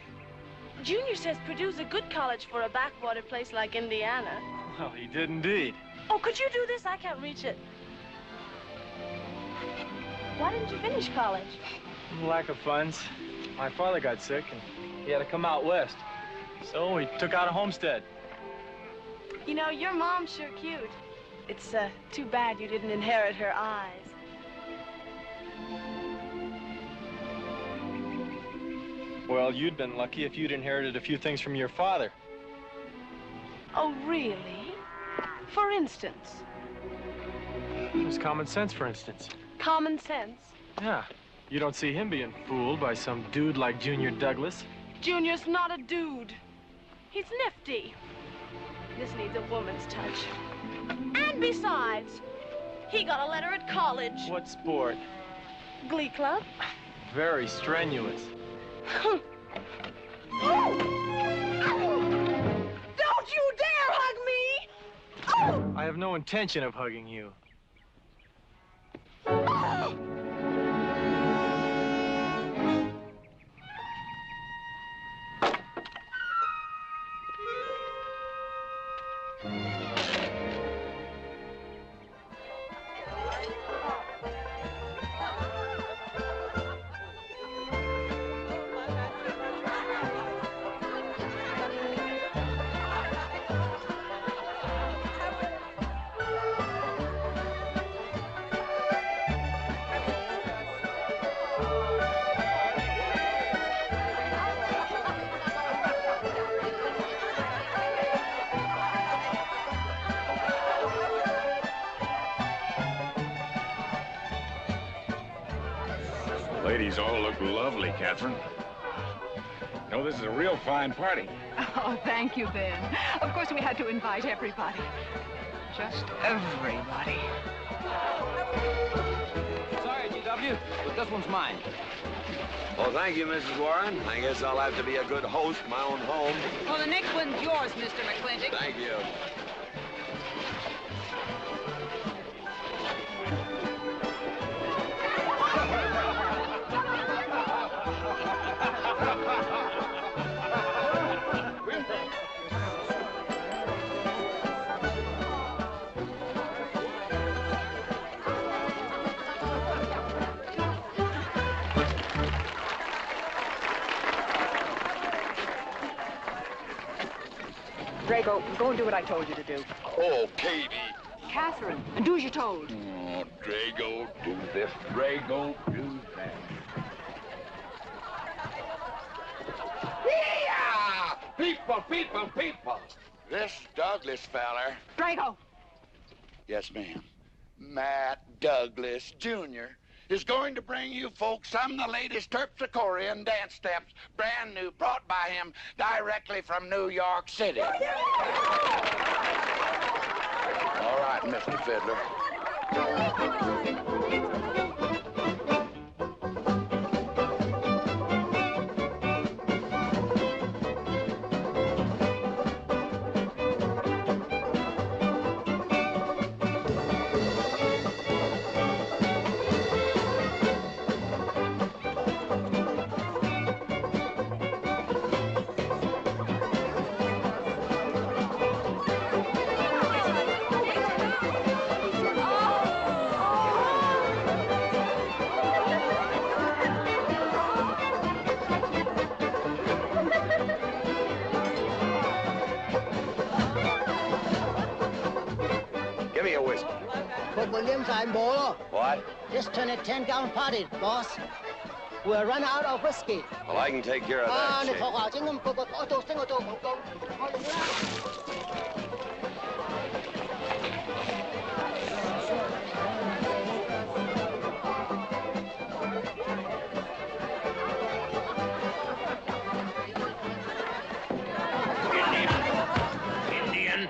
Junior says Purdue's a good college for a backwater place like Indiana. Well, he did indeed. Oh, could you do this? I can't reach it. Why didn't you finish college? Lack of funds. My father got sick, and he had to come out west. So he took out a homestead. You know, your mom's sure cute. It's too bad you didn't inherit her eyes. Well, you'd been lucky if you'd inherited a few things from your father. Oh, really? For instance? It was common sense, for instance. Common sense? Yeah. You don't see him being fooled by some dude like Junior Douglas. Junior's not a dude. He's nifty. This needs a woman's touch. And besides, he got a letter at college. What sport? Glee club. Very strenuous. Don't you dare hug me! Oh! I have no intention of hugging you. Oh! Ladies all look lovely, Catherine. You know, this is a real fine party. Oh, thank you, Ben. Of course, we had to invite everybody. Just everybody. Sorry, GW, but this one's mine. Well, thank you, Mrs. Warren. I guess I'll have to be a good host in my own home. Well, the next one's yours, Mr. McClintock. Thank you. Drago, go and do what I told you to do. Oh, Katie. Catherine, and do as you're told. Oh, Drago, do this. Drago, do that. Yeah! People, people, people. This Douglas feller. Drago! Yes, ma'am. Matt Douglas, Jr. is going to bring you folks some of the latest Terpsichorean dance steps, brand new, brought by him directly from New York City. All right, Mr. Fiddler. Give me a whiskey. Put Williams on board. What? Just turn a 10-gallon party, boss. We'll run out of whiskey. Well, I can take care of that, Chief. Indian.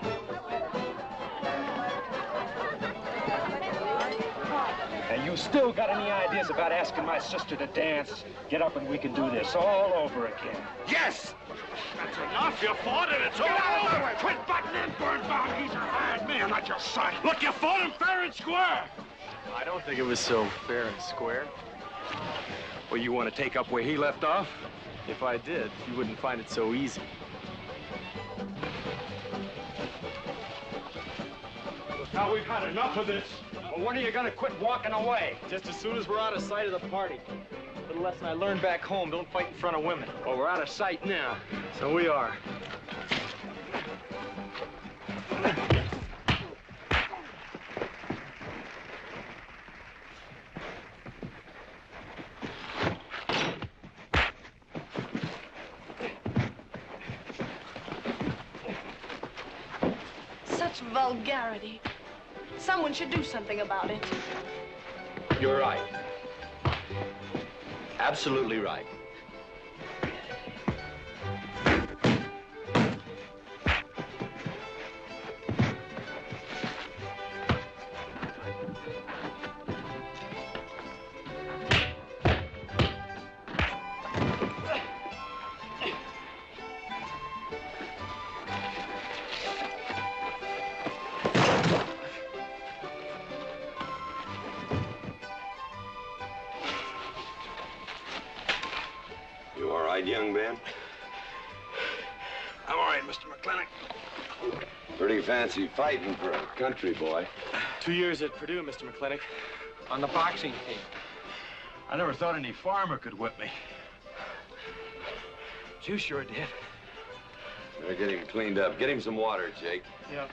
And you still got any ideas about asking my sister to dance? Get up and we can do this all over again. Yes! That's enough. You fought it. It's all over. Quit butting in, Birnbaum. He's a hired man, not your son. Look, you fought him fair and square. I don't think it was so fair and square. Well, you want to take up where he left off? If I did, you wouldn't find it so easy. Now we've had enough of this. Well, when are you gonna quit walking away? Just as soon as we're out of sight of the party. The lesson I learned back home, don't fight in front of women. Well, we're out of sight now, so we are. Such vulgarity. Someone should do something about it. You're right. Absolutely right. Young man? I'm all right, Mr. McClintock. Pretty fancy fighting for a country boy. 2 years at Purdue, Mr. McClintock, on the boxing team. I never thought any farmer could whip me. You sure did. Better get him cleaned up. Get him some water, Jake. Yeah.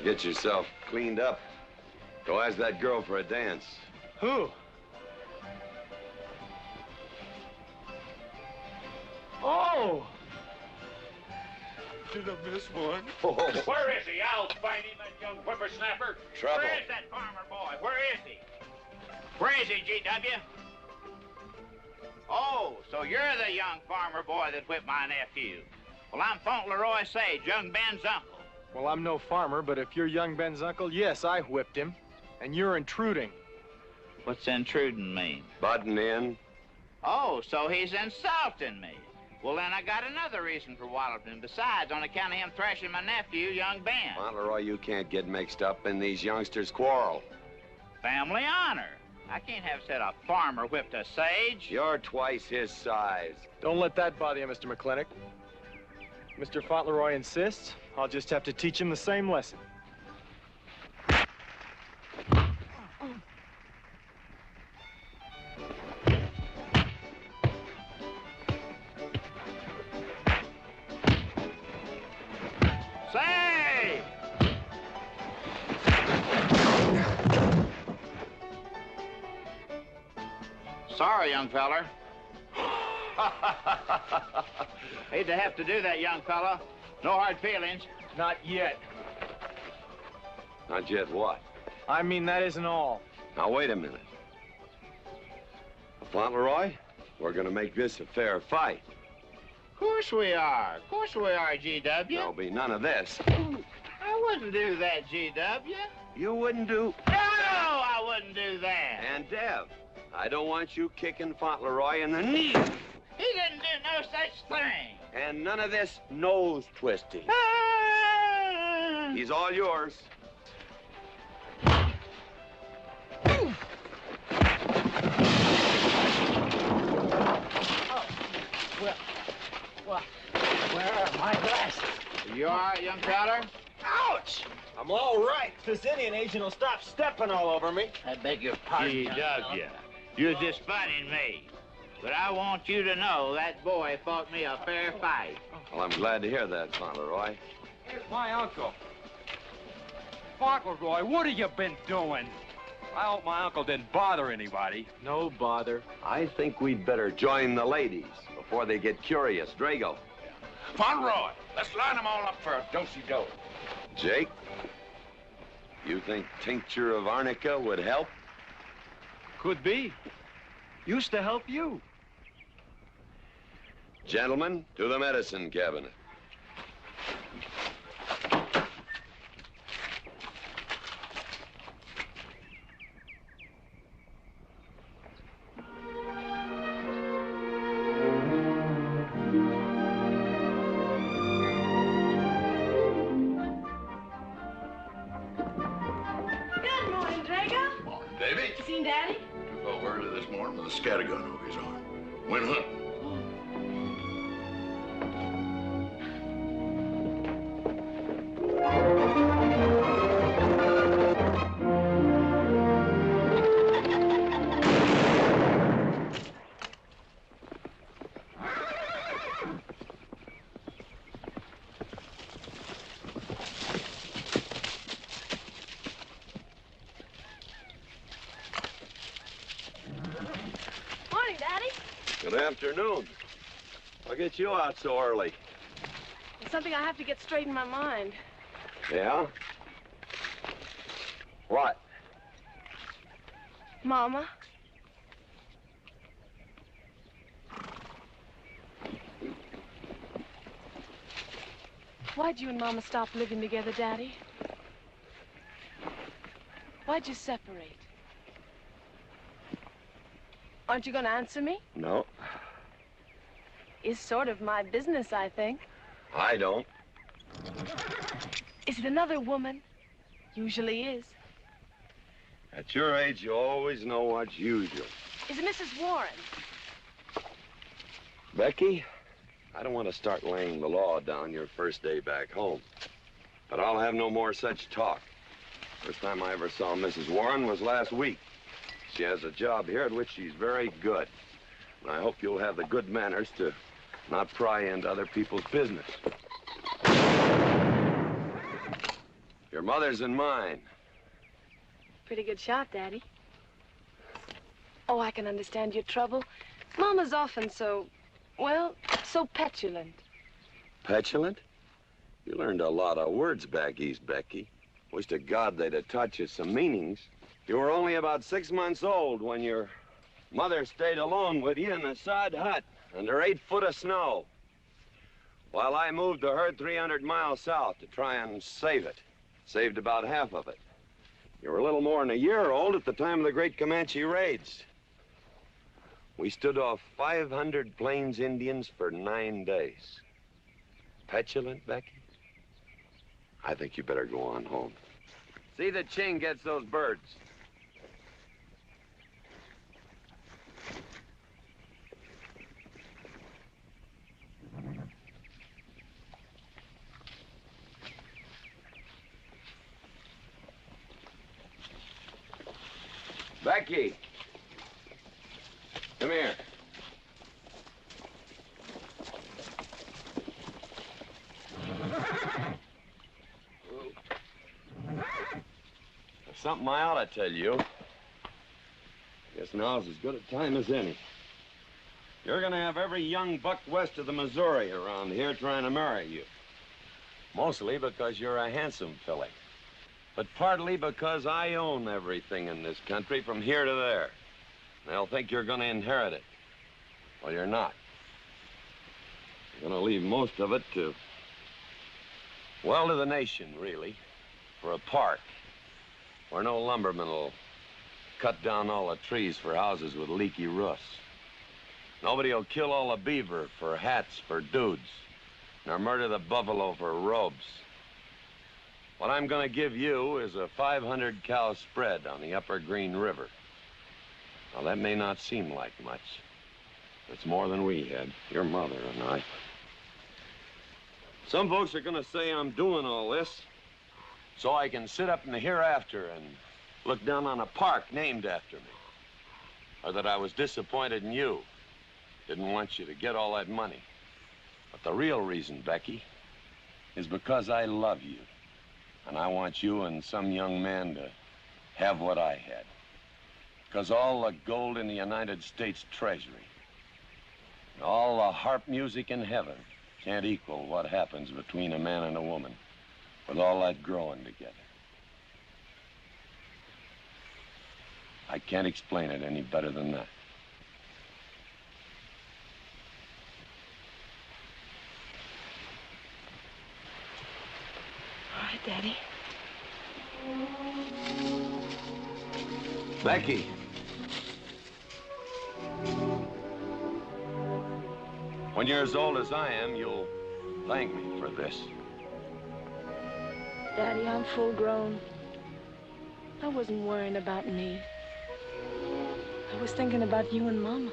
Get yourself cleaned up. Go ask that girl for a dance. Who? Oh! Did I miss one? Oh. Where is he? I'll find him, that young whippersnapper. Trouble. Where is that farmer boy? Where is he? Where is he, G.W.? Oh, so you're the young farmer boy that whipped my nephew. Well, I'm Fauntleroy Sage, young Ben's uncle. Well, I'm no farmer, but if you're young Ben's uncle, yes, I whipped him. And you're intruding. What's intruding mean? Butting in. Oh, so he's insulting me. Well, then I got another reason for walloping him. Besides, on account of him thrashing my nephew, young Ben. Fauntleroy, you can't get mixed up in these youngsters' quarrel. Family honor. I can't have said a farmer whipped a sage. You're twice his size. Don't let that bother you, Mr. McClintock. Mr. Fauntleroy insists. I'll just have to teach him the same lesson. Say! Sorry, young feller. Hate to have to do that, young fella. No hard feelings. Not yet. Not yet what? I mean, that isn't all. Now, wait a minute. Fauntleroy, we're gonna make this a fair fight. Of course we are. Of course we are, G.W. There'll be none of this. I wouldn't do that, G.W. You wouldn't do... No, I wouldn't do that. And Dev, I don't want you kicking Fauntleroy in the knee. He didn't do no such thing. And none of this nose twisting. He's all yours. Well, where are my glasses? You all right, young feller? Ouch! I'm all right. This Indian agent will stop stepping all over me. I beg your pardon. G.W. You're just funning me. But I want you to know that boy fought me a fair fight. Well, I'm glad to hear that, Fauntleroy. Here's my uncle. Fauntleroy, what have you been doing? I hope my uncle didn't bother anybody. No bother. I think we'd better join the ladies before they get curious. Drago. Fauntleroy, let's line them all up for a do-si-do. Jake, you think tincture of arnica would help? Could be. Used to help you. Gentlemen, to the medicine cabinet. Good morning, Drago. Morning, Davy. You seen Daddy? Took off early this morning with a scattergun over his arm. Went hunting. afternoon. What gets you out so early? It's something I have to get straight in my mind. Yeah? What? Mama? Why'd you and Mama stop living together, Daddy? Why'd you separate? Aren't you going to answer me? No, It's sort of my business, I think. I don't. Is it another woman? Usually is. At your age, you always know what's usual. Is it Mrs. Warren? Becky, I don't want to start laying the law down your first day back home. But I'll have no more such talk. First time I ever saw Mrs. Warren was last week. She has a job here at which she's very good. And I hope you'll have the good manners to not pry into other people's business. Your mother's and mine. Pretty good shot, Daddy. Oh, I can understand your trouble. Mama's often so, well, so petulant. Petulant? You learned a lot of words back east, Becky. Wish to God they'd have taught you some meanings. You were only about 6 months old when your mother stayed alone with you in a sod hut under 8 foot of snow, while I moved the herd 300 miles south to try and save it. Saved about half of it. You were a little more than a year old at the time of the great Comanche raids. We stood off 500 Plains Indians for 9 days. Petulant, Becky? I think you better go on home. See that Ching gets those birds. Becky, come here. There's something I ought to tell you. Guess now's as good a time as any. You're gonna have every young buck west of the Missouri around here trying to marry you. Mostly because you're a handsome filly. But partly because I own everything in this country from here to there. They'll think you're gonna inherit it. Well, you're not. You're gonna leave most of it to, well, to the nation, really. For a park where no lumberman will cut down all the trees for houses with leaky roofs. Nobody will kill all the beaver for hats for dudes, nor murder the buffalo for robes. What I'm gonna give you is a 500-cow spread on the upper Green River. Now, that may not seem like much. It's more than we had, your mother and I. Some folks are gonna say I'm doing all this so I can sit up in the hereafter and look down on a park named after me. Or that I was disappointed in you. Didn't want you to get all that money. But the real reason, Becky, is because I love you. And I want you and some young man to have what I had. Because all the gold in the United States Treasury and all the harp music in heaven can't equal what happens between a man and a woman with all that growing together. I can't explain it any better than that. All right, Daddy. Becky. When you're as old as I am, you'll thank me for this. Daddy, I'm full grown. I wasn't worrying about me. I was thinking about you and Mama.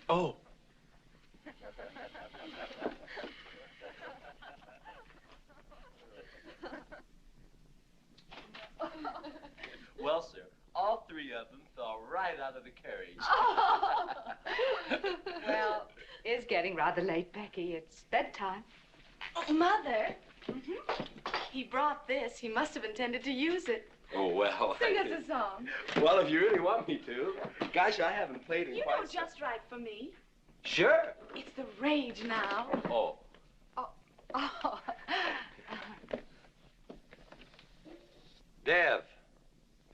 Oh. Well, sir, all three of them fell right out of the carriage. Oh. Well, it's getting rather late, Becky. It's bedtime. Oh, Mother. He brought this. He must have intended to use it. Oh, well. Sing us a song. Well, if you really want me to. Gosh, I haven't played in You quite know just right for me. Sure. It's the rage now. Oh. Oh. Dev,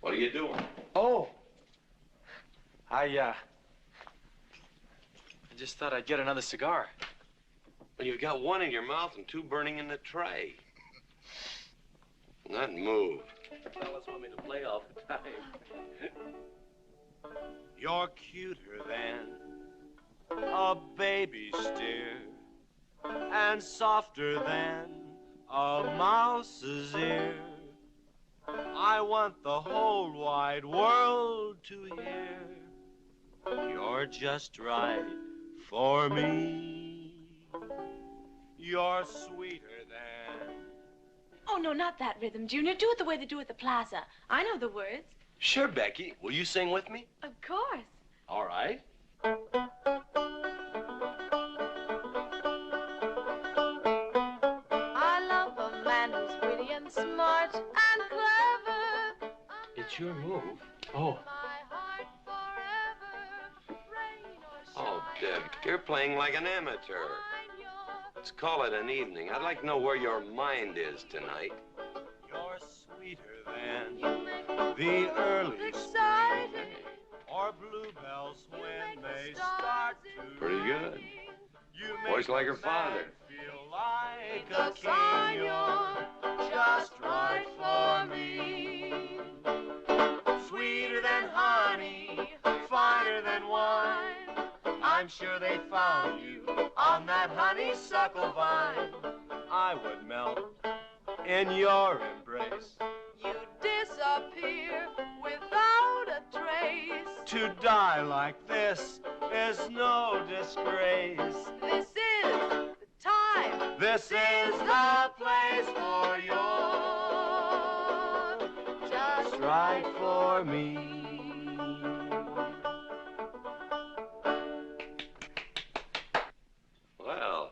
what are you doing? Oh. I just thought I'd get another cigar. Well, you've got one in your mouth and two burning in the tray. Not move. Fellas want me to play all the time. You're cuter than a baby steer, and softer than a mouse's ear. I want the whole wide world to hear. You're just right for me. You're sweeter than... Oh, no, not that rhythm, Junior. Do it the way they do at the plaza. I know the words. Sure, Becky. Will you sing with me? Of course. All right. I love a man who's witty and smart and clever. It's your move. Oh. Oh, Deb, you're playing like an amateur. Let's call it an evening. I'd like to know where your mind is tonight. You're sweeter than the early spring, or bluebells when they start to Pretty good. ring. You Voice make like her us father. feel like a king. You're just right for me. Sweeter than honey, finer than wine. I'm sure they found you on that honeysuckle vine. I would melt in your embrace. You disappear without a trace. To die like this is no disgrace. This is the time. This is the place for you. Just right for me. Well,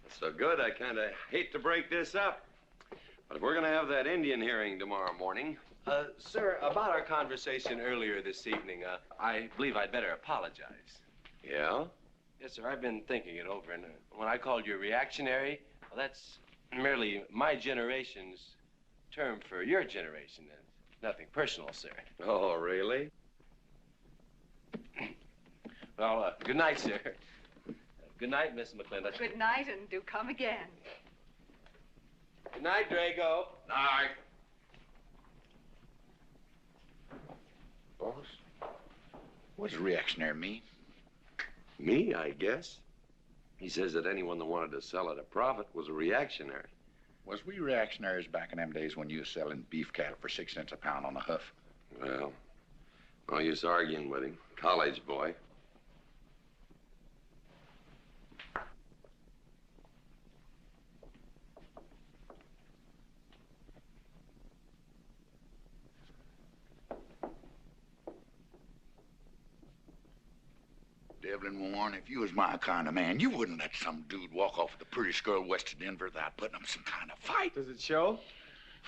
that's so good, I kind of hate to break this up. But we're going to have that Indian hearing tomorrow morning. Sir, about our conversation earlier this evening, I believe I'd better apologize. Yeah? Yes, sir, I've been thinking it over, and when I called you reactionary, well, that's merely my generation's term for your generation. Nothing personal, sir. Oh, really? Well, good night, sir. Good night, Miss McClintock. Good night, and do come again. Good night, Drago. Night. Boss, what does reactionary mean? Me, I guess. He says that anyone that wanted to sell at a profit was a reactionary. Was we reactionaries back in them days when you was selling beef cattle for 6 cents a pound on the hoof? Well, no use arguing with him. College boy. Devlin Warren, if you was my kind of man, you wouldn't let some dude walk off with the prettiest girl west of Denver without putting up some kind of fight. Does it show?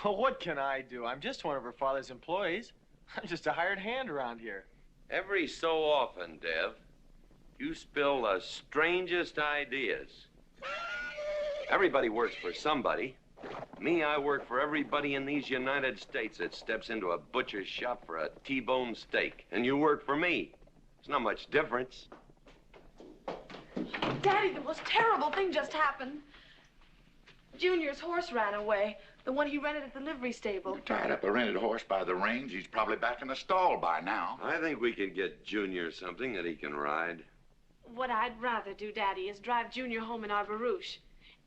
Well, what can I do? I'm just one of her father's employees. I'm just a hired hand around here. Every so often, Dev, you spill the strangest ideas. Everybody works for somebody. Me, I work for everybody in these United States that steps into a butcher's shop for a T-bone steak. And you work for me. It's not much difference. Daddy, the most terrible thing just happened. Junior's horse ran away. The one he rented at the livery stable. Tied up a rented horse by the reins. He's probably back in the stall by now. I think we could get Junior something that he can ride. What I'd rather do, Daddy, is drive Junior home in our barouche.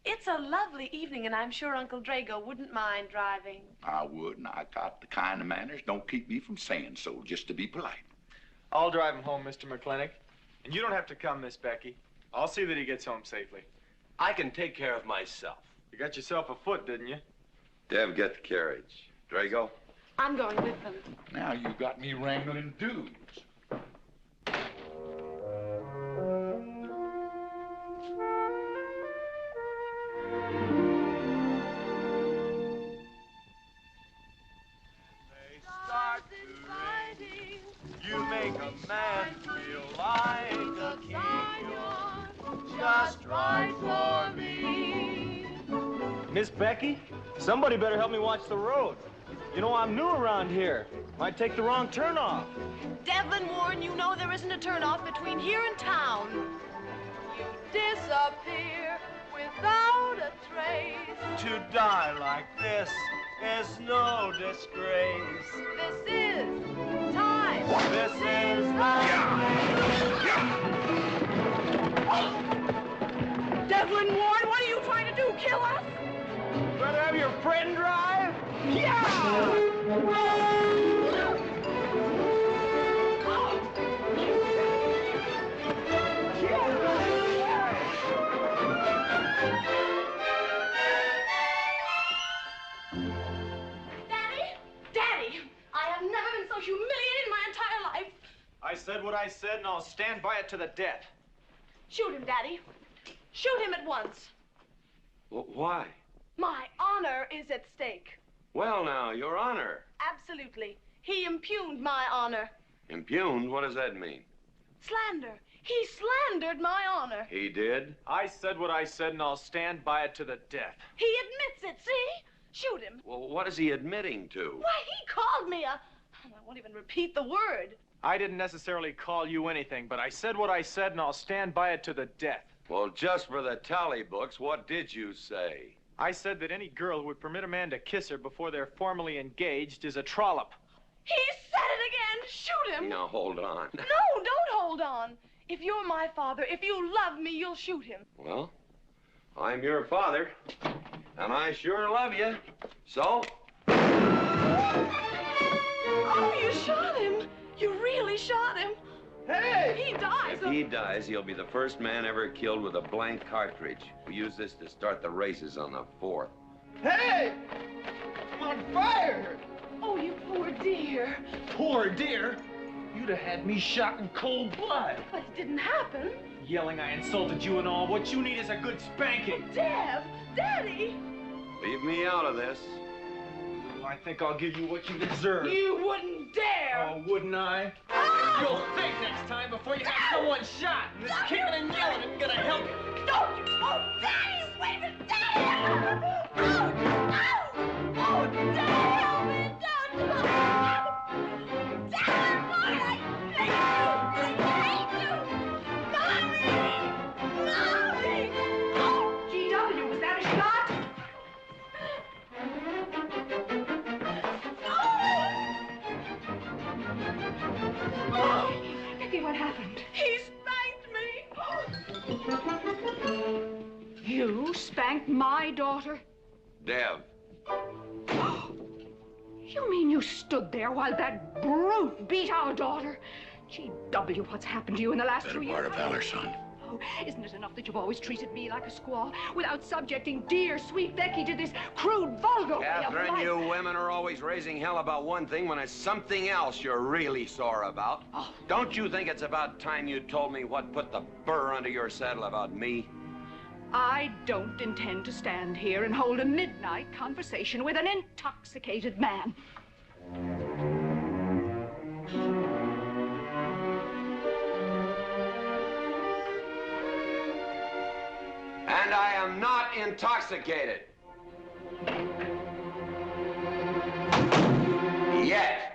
It's a lovely evening, and I'm sure Uncle Drago wouldn't mind driving. I would, and I got the kind of manners don't keep me from saying so, just to be polite. I'll drive him home, Mr. McClintock. And you don't have to come, Miss Becky. I'll see that he gets home safely. I can take care of myself. You got yourself a foot, didn't you? Dev, get the carriage. Drago? I'm going with them. Now you got me wrangling dudes. You make a man feel like a king. Just right for me. Miss Becky, somebody better help me watch the road. You know, I'm new around here. Might take the wrong turnoff. Devlin Warren, you know there isn't a turnoff between here and town. You disappear without a trace. To die like this is no disgrace. This is time. This is Devlin Warren, what are you trying to do? Kill us? Rather have your friend drive? Yeah! Humiliated my entire life. I said what I said, and I'll stand by it to the death. Shoot him, Daddy. Shoot him at once. Why? My honor is at stake. Well, now, Your Honor. Absolutely. He impugned my honor. Impugned? What does that mean? Slander. He slandered my honor. He did? I said what I said, and I'll stand by it to the death. He admits it, see? Shoot him. Well, what is he admitting to? Why, he called me a... I won't even repeat the word. I didn't necessarily call you anything, but I said what I said, and I'll stand by it to the death. Well, just for the tally books, what did you say? I said that any girl who would permit a man to kiss her before they're formally engaged is a trollop. He said it again! Shoot him! Now, hold on. No, don't hold on. If you're my father, if you love me, you'll shoot him. Well, I'm your father, and I sure love you. So... Oh, you shot him! You really shot him! Hey! He dies! If he dies, he'll be the first man ever killed with a blank cartridge. We use this to start the races on the 4th. Hey! I'm on fire! Oh, you poor dear. Poor dear? You'd have had me shot in cold blood. But it didn't happen. Yelling I insulted you and all. What you need is a good spanking. Dev! Daddy! Leave me out of this. I think I'll give you what you deserve. You wouldn't dare! Oh, wouldn't I? You'll think next time before you have someone shot. And this kicking and yelling isn't gonna help you. Don't you! Oh, Daddy! Wait a minute! Daddy! Oh, Daddy! Help me! Don't! Daddy, boy, I hate you! Mommy! Oh, GW, was that a shot? Becky, what happened? He spanked me! You spanked my daughter? Dev. You mean you stood there while that brute beat our daughter? GW, what's happened to you in the last 2 years? Better part of valor, son. Oh, isn't it enough that you've always treated me like a squaw without subjecting dear, sweet Becky to this crude, vulgar way of Catherine, life? you women are always raising hell about one thing when it's something else you're really sore about. Oh. Don't you think it's about time you told me what put the burr under your saddle about me? I don't intend to stand here and hold a midnight conversation with an intoxicated man. And I am not intoxicated. Yet.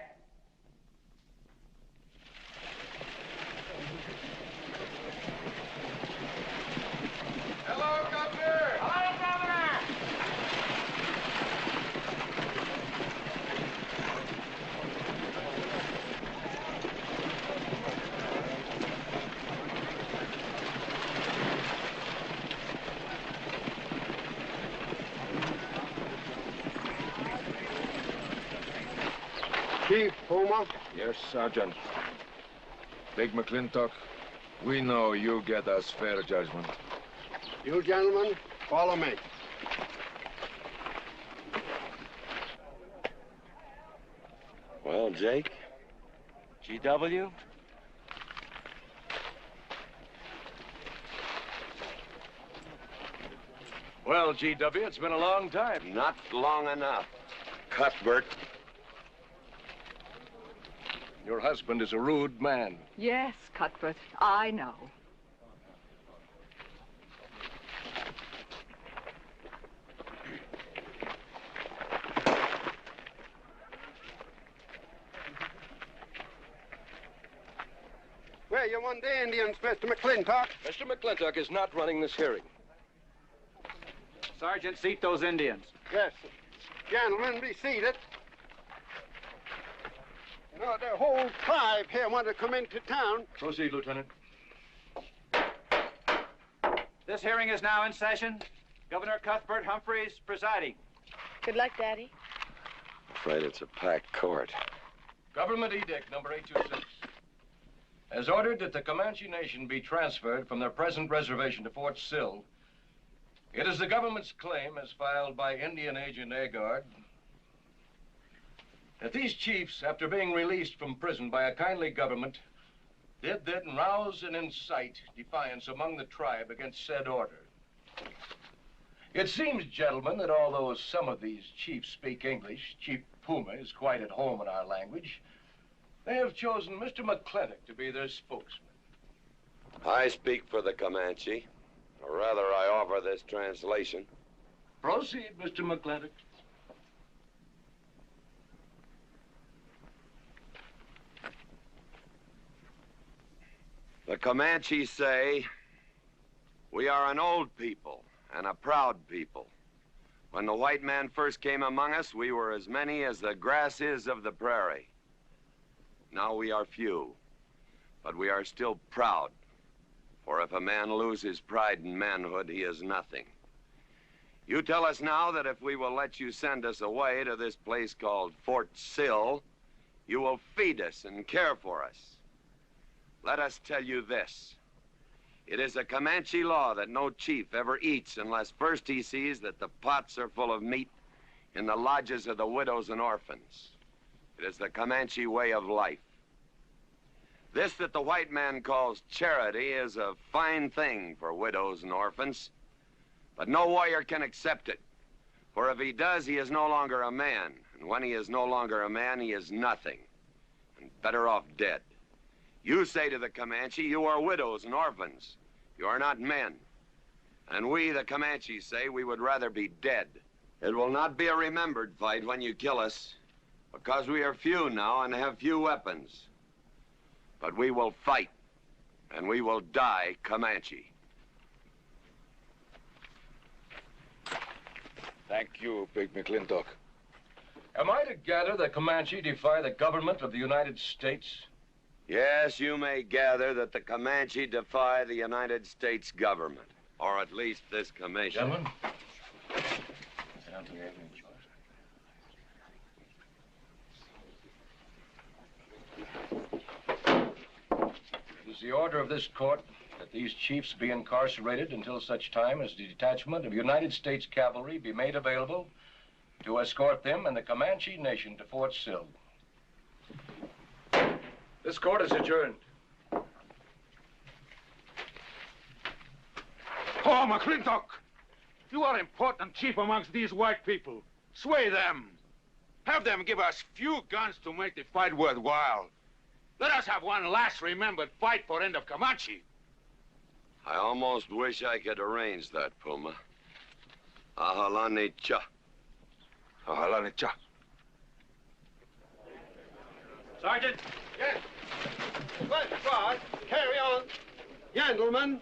Hello, Governor! Hello, Governor! Chief, Puma? Yes, Sergeant. Big McClintock, We know you get us fair judgment. You gentlemen, follow me. Well, Jake? GW? Well, GW, it's been a long time. Not long enough. Cuthbert. Your husband is a rude man. Yes, Cuthbert, I know. Well, you want the Indians, Mr. McClintock? Mr. McClintock is not running this hearing. Sergeant, seat those Indians. Yes. Gentlemen, be seated. You know, the whole tribe here want to come into town. Proceed, Lieutenant. This hearing is now in session. Governor Cuthbert Humphreys presiding. Good luck, Daddy. Afraid it's a packed court. Government Edict number 826. Has ordered that the Comanche Nation be transferred from their present reservation to Fort Sill. It is the government's claim, as filed by Indian Agent Agard, that these chiefs, after being released from prison by a kindly government, did then rouse and incite defiance among the tribe against said order. It seems, gentlemen, that although some of these chiefs speak English, Chief Puma is quite at home in our language, they have chosen Mr. McClintock to be their spokesman. I speak for the Comanche. Or rather, I offer this translation. Proceed, Mr. McClintock. The Comanche say, we are an old people and a proud people. When the white man first came among us, we were as many as the grass is of the prairie. Now we are few, but we are still proud. For if a man loses pride in manhood, he is nothing. You tell us now that if we will let you send us away to this place called Fort Sill, you will feed us and care for us. Let us tell you this. It is a Comanche law that no chief ever eats unless first he sees that the pots are full of meat in the lodges of the widows and orphans. It is the Comanche way of life. This that the white man calls charity is a fine thing for widows and orphans, but no warrior can accept it. For if he does, he is no longer a man. And when he is no longer a man, he is nothing, and better off dead. You say to the Comanche, you are widows and orphans. You are not men. And we, the Comanche, say we would rather be dead. It will not be a remembered fight when you kill us, because we are few now and have few weapons. But we will fight, and we will die Comanche. Thank you, Big McClintock. Am I to gather that Comanche defy the government of the United States? Yes, you may gather that the Comanche defy the United States government, or at least this commission. Gentlemen. It is the order of this court that these chiefs be incarcerated until such time as the detachment of United States cavalry be made available to escort them and the Comanche Nation to Fort Sill. This court is adjourned. Oh, McClintock, you are important chief amongst these white people. Sway them. Have them give us few guns to make the fight worthwhile. Let us have one last remembered fight for end of Comanche. I almost wish I could arrange that, Puma. Ahalani cha. Ahalani cha. Sergeant. Yes. Let's start. Carry on. Gentlemen.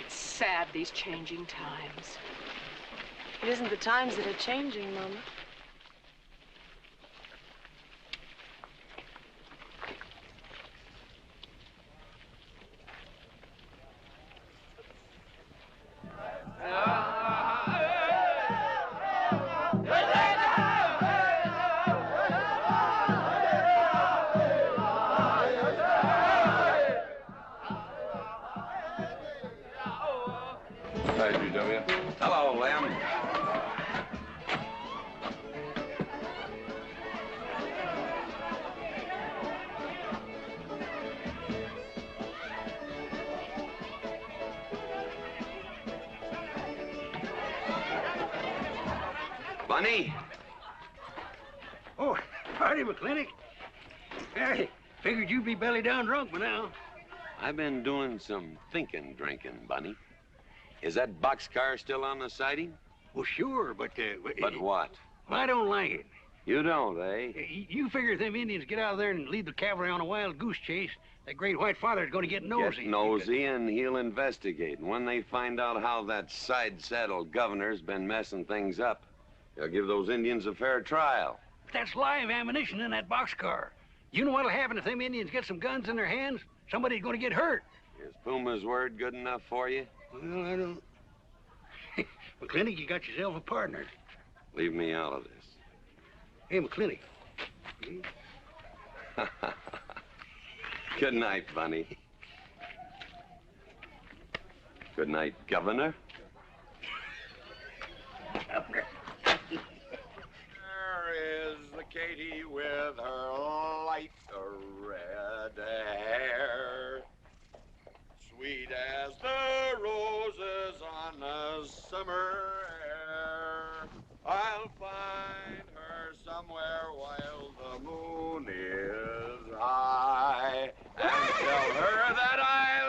It's sad, these changing times. It isn't the times that are changing, Mama. Bunny? Oh, howdy, McClintock. Hey, figured you'd be belly down drunk by now. I've been doing some drinking, Bunny. Is that boxcar still on the siding? Well, sure, but... But what? I don't like it. You don't, eh? You figure if them Indians get out there and lead the cavalry on a wild goose chase, that great white father's going to get nosy. Get nosy, and he'll investigate. And when they find out how that side-saddled governor's been messing things up, they'll give those Indians a fair trial. That's live ammunition in that boxcar. You know what'll happen if them Indians get some guns in their hands? Somebody's going to get hurt. Is Puma's word good enough for you? Well, I don't... McClintock, you got yourself a partner. Leave me out of this. Hey, McClintock. Good night, Bunny. Good night, Governor. Governor. There is the Katie with her light red hair, sweet as the roses on a summer air. I'll find her somewhere while the moon is high and tell her that I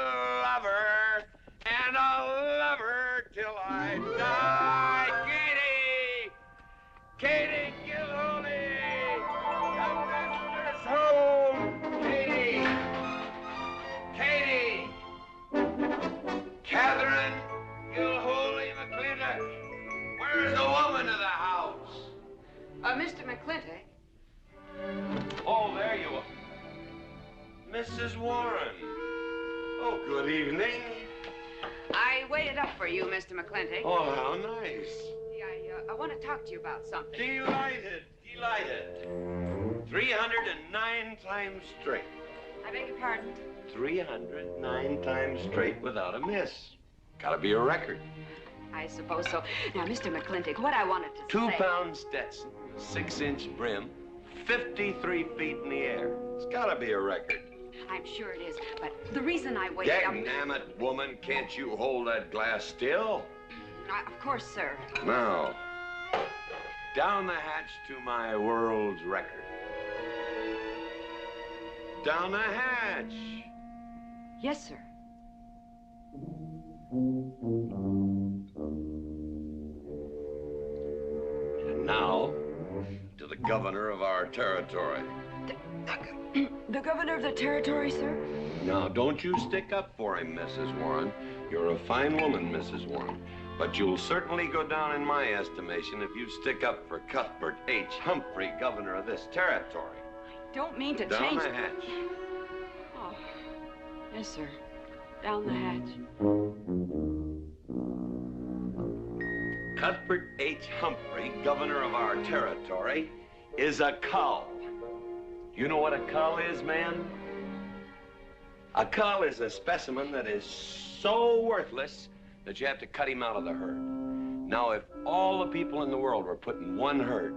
love her, and I'll love her till I die. Katie Gilhooly, young master's home. Katie, Catherine Gilhooly McClintock, where's the woman of the house? Mr. McClintock. Oh, there you are. Mrs. Warren. Oh, good evening. I waited up for you, Mr. McClintock. Oh, how nice. I want to talk to you about something. Delighted. 309 times straight. I beg your pardon? 309 times straight without a miss. Gotta be a record. I suppose so. Now, Mr. McClintock, what I wanted to say... 2-pound Stetson, 6-inch brim, 53 feet in the air. It's gotta be a record. I'm sure it is, but the reason I waited up... Dagnammit, woman, can't you hold that glass still? Of course, sir. Now, down the hatch to my world's record. Down the hatch. Yes, sir. And now, to the governor of our territory. The governor of the territory, sir? Now, don't you stick up for him, Mrs. Warren. You're a fine woman, Mrs. Warren. But you'll certainly go down in my estimation if you stick up for Cuthbert H. Humphrey, governor of this territory. I don't mean to Down change... the hatch. Oh, yes, sir. Down the hatch. Cuthbert H. Humphrey, governor of our territory, is a cull. You know what a cull is, man? A cull is a specimen that is so worthless that you have to cut him out of the herd. Now, if all the people in the world were put in one herd,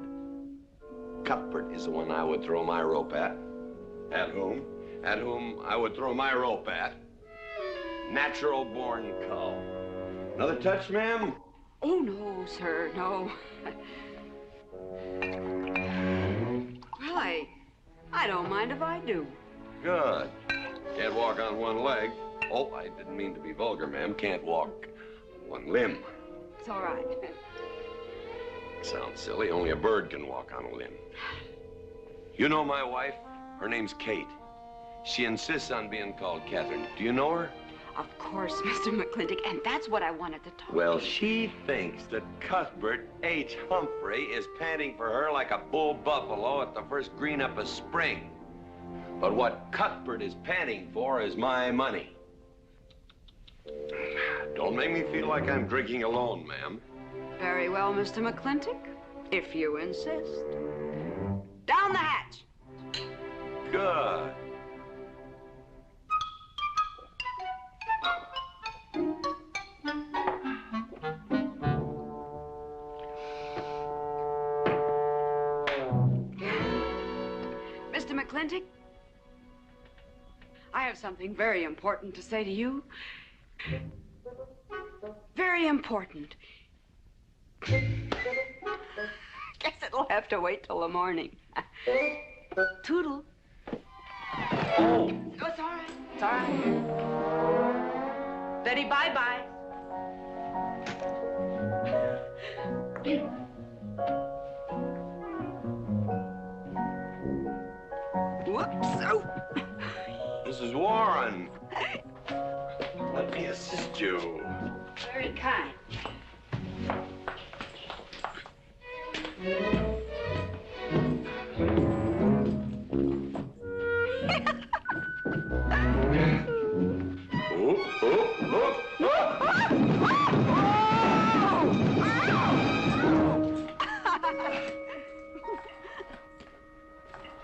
Cuthbert is the one I would throw my rope at. At whom I would throw my rope at. Natural-born cull. Another touch, ma'am? Oh, no, sir, no. Well, I don't mind if I do. Good. Can't walk on one leg. Oh, I didn't mean to be vulgar, ma'am. Can't walk one limb. It's all right. Sounds silly. Only a bird can walk on a limb. You know my wife? Her name's Kate. She insists on being called Catherine. Do you know her? Of course, Mr. McClintock, and that's what I wanted to talk Well, to you. she thinks that Cuthbert H. Humphrey is panting for her like a bull buffalo at the first green up of spring. But what Cuthbert is panting for is my money. Don't make me feel like I'm drinking alone, ma'am. Very well, Mr. McClintock, if you insist. Down the hatch. Good. Mr. McClintock, I have something very important to say to you. Very important. That'll have to wait till the morning. Toodle. Oh, it's all right. It's all right. Betty, bye-bye. Whoops. Oh. Mrs. Warren. Let me assist you. Very kind.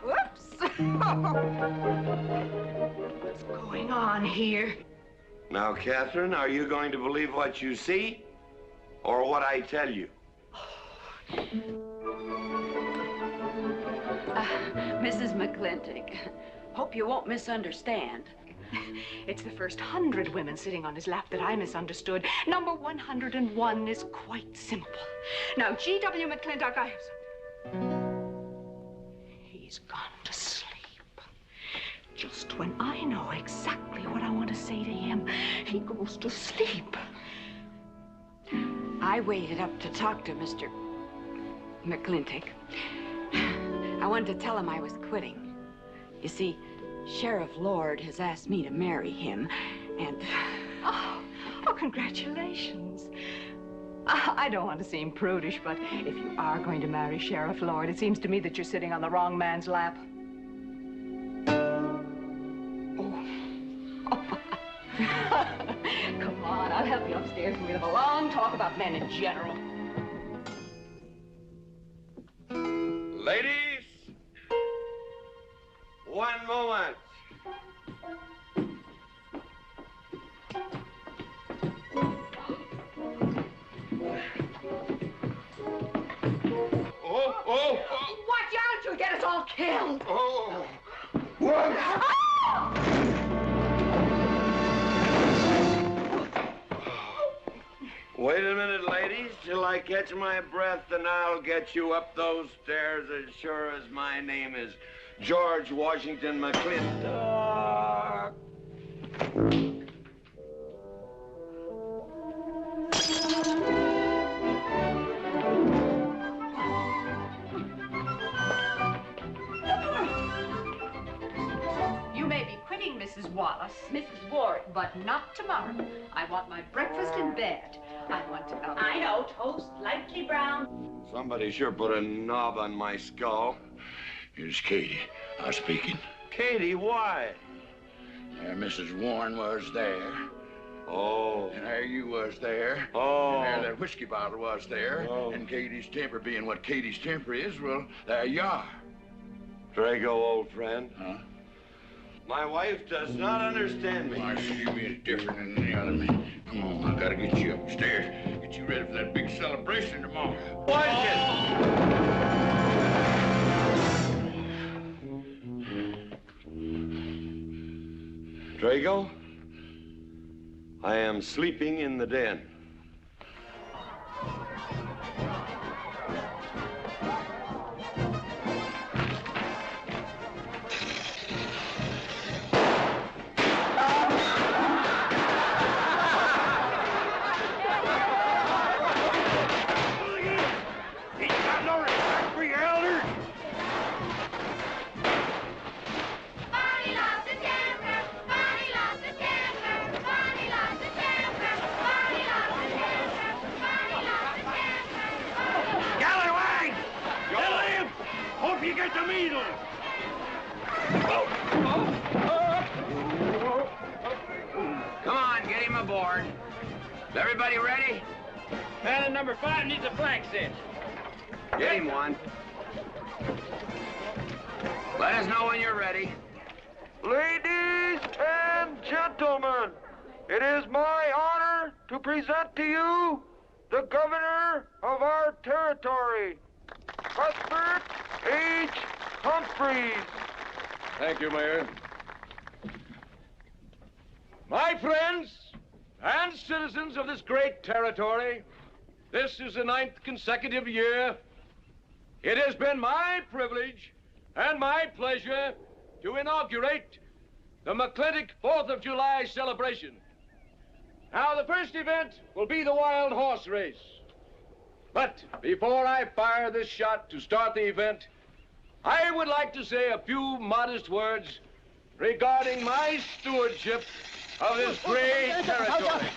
Whoops. What's going on here? Now, Catherine, are you going to believe what you see or what I tell you? Mrs. McClintock, hope you won't misunderstand. It's the first 100 women sitting on his lap that I misunderstood. Number 101 is quite simple. Now, G.W. McClintock, I have something. He's gone to sleep. Just when I know exactly what I want to say to him, he goes to sleep. I waited up to talk to Mr. McClintock. I wanted to tell him I was quitting. You see, Sheriff Lord has asked me to marry him, and... Oh, congratulations. I don't want to seem prudish, but if you are going to marry Sheriff Lord, it seems to me that you're sitting on the wrong man's lap. Come on, I'll help you upstairs and we'll have a long talk about men in general. Ladies, one moment. Oh! Watch out, you'll get us all killed! Oh! What? Wait a minute, ladies, till I catch my breath, and I'll get you up those stairs as sure as my name is George Washington McClintock. You may be quitting, Mrs. Wallace. Mrs. Ward. But not tomorrow. I want my breakfast in bed. I want to... I know. Toast, lightly brown. Somebody sure put a knob on my skull. Here's Katie. I'm speaking. Katie, why? There Mrs. Warren was there. Oh. And there you was there. Oh. And there that whiskey bottle was there. Oh. And Katie's temper being what Katie's temper is, well, there you are. Drago, old friend. Huh? My wife does not understand me. Why, she is different than any other man. Come on, I gotta get you upstairs. Get you ready for that big celebration tomorrow. Drago, I am sleeping in the den. Come on, get him aboard. Is everybody ready? Man, number 5 needs a flank cinch. Get him one. Let us know when you're ready. Ladies and gentlemen, it is my honor to present to you the governor of our territory, Cuthbert H. Humphreys. Thank you, Mayor. My friends and citizens of this great territory, this is the 9th consecutive year it has been my privilege and my pleasure to inaugurate the McClintock 4th of July celebration. Now, the first event will be the wild horse race. But before I fire this shot to start the event, I would like to say a few modest words regarding my stewardship of this great territory.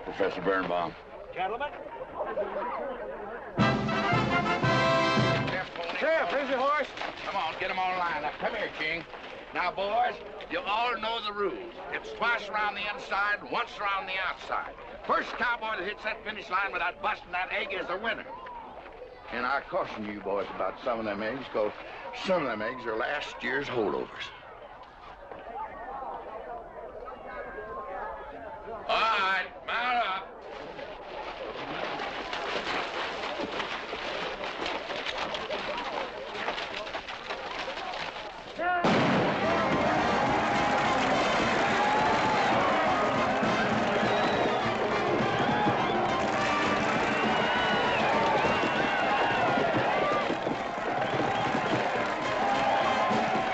Professor Birnbaum. Gentlemen. Sheriff, here's your horse. Come on, get him on line up. Come here, King. Now, boys, you all know the rules. It's twice around the inside, once around the outside. First cowboy that hits that finish line without busting that egg is the winner. And I caution you boys about some of them eggs, because some of them eggs are last year's holdovers. All right, mount up.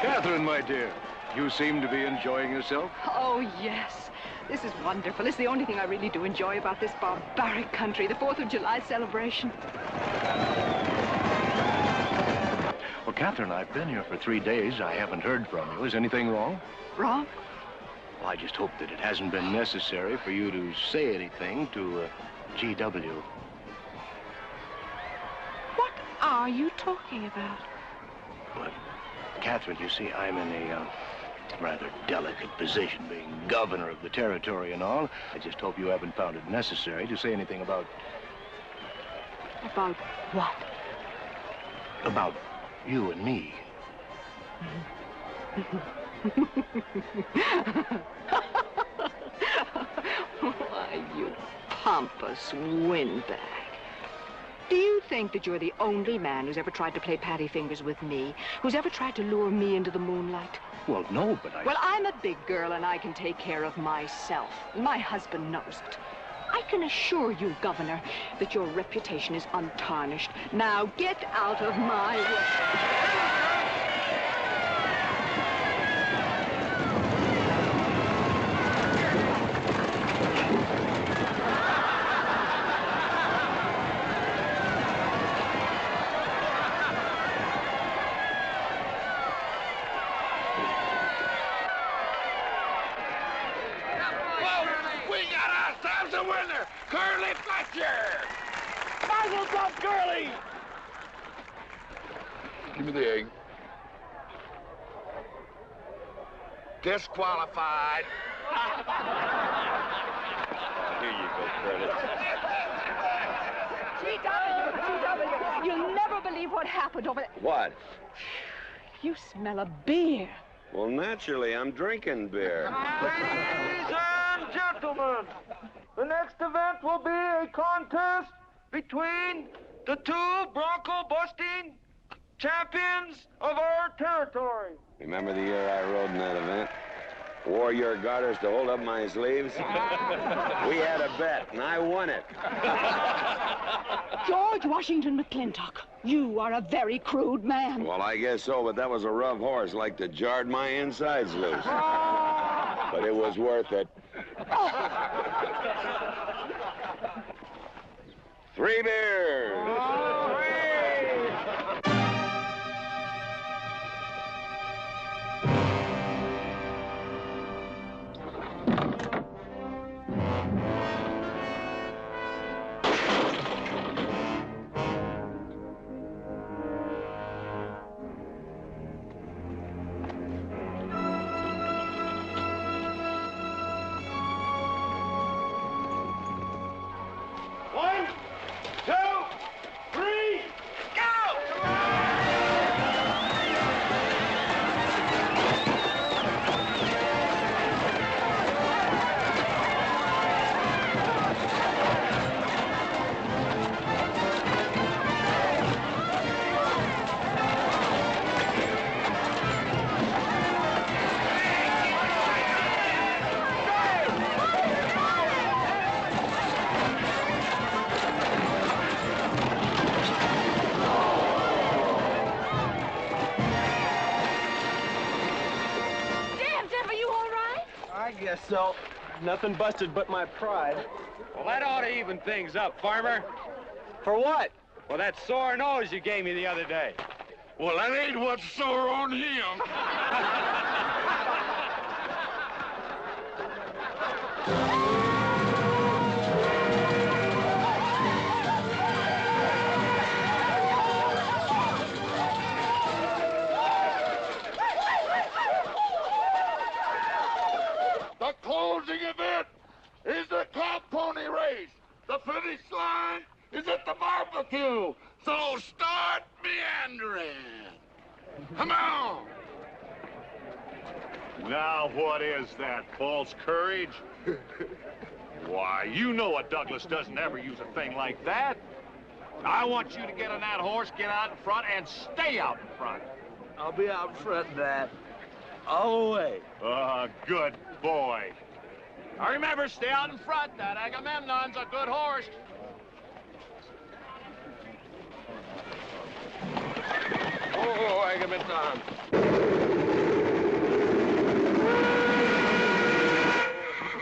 Catherine, my dear, you seem to be enjoying yourself. Oh, yes. This is wonderful. It's the only thing I really do enjoy about this barbaric country, the 4th of July celebration. Well, Catherine, I've been here for 3 days. I haven't heard from you. Is anything wrong? Wrong? Well, I just hope that it hasn't been necessary for you to say anything to G.W. What are you talking about? But, Catherine, you see, I'm in a rather delicate position, being governor of the territory and all. I just hope you haven't found it necessary to say anything about... About what? About you and me. Why, you pompous windbag. Do you think that you're the only man who's ever tried to play patty fingers with me, who's ever tried to lure me into the moonlight? Well, no, but I... Well, I'm a big girl and I can take care of myself. My husband knows it. I can assure you, Governor, that your reputation is untarnished. Now get out of my way. Curly Fletcher! Mazel tov, Curly! Give me the egg. Disqualified. Here you go, Curly. G.W., you'll never believe what happened over there. What? You smell a beer. Well, naturally, I'm drinking beer. Ladies and gentlemen, the next event will be a contest between the two bronco-busting champions of our territory. Remember the year I rode in that event? Wore your garters to hold up my sleeves? We had a bet, and I won it. George Washington McClintock, you are a very crude man. Well, I guess so, but that was a rough horse, like to jarred my insides loose. But it was worth it. 3 beers. so. Nothing busted but my pride. Well, that ought to even things up, Farmer. For what? Well, that sore nose you gave me the other day. Well, that ain't what's sore on him. The closing event is the cow pony race. The finish line is at the barbecue. So start meandering. Come on. Now, what is that, false courage? Why, you know a Douglas doesn't ever use a thing like that. I want you to get on that horse, get out in front, and stay out in front. I'll be out front, Dad. All the way. Good boy. Now remember, stay out in front. That Agamemnon's a good horse. Oh, Agamemnon.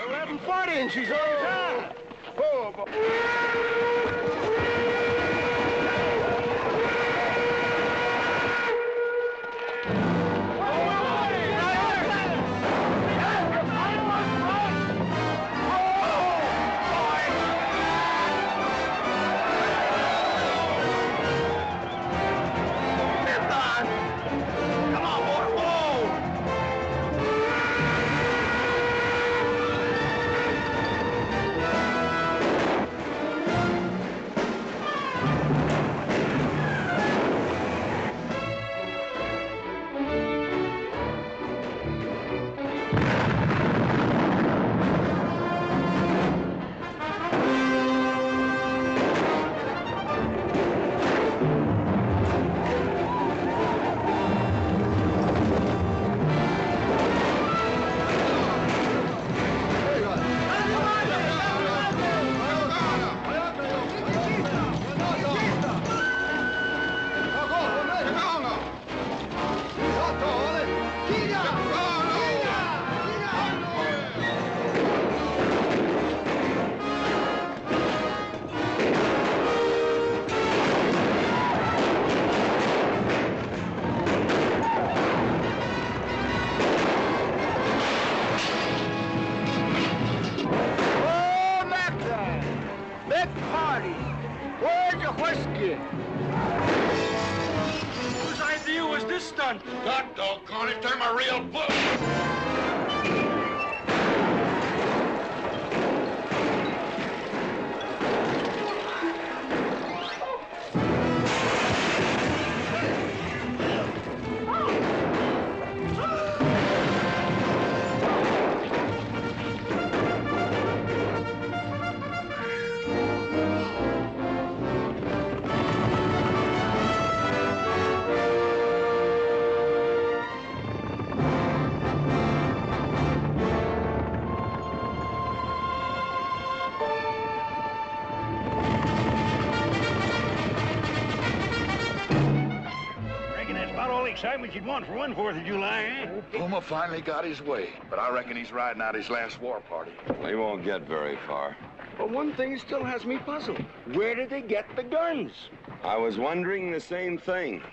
11:40 and she's on time. Oh, boy. Whose idea was this stunt? God doggone it, they're my real book. Excitement you'd want for one 4th of July, eh? Puma finally got his way, but I reckon he's riding out his last war party. He won't get very far. But one thing still has me puzzled. Where did they get the guns? I was wondering the same thing.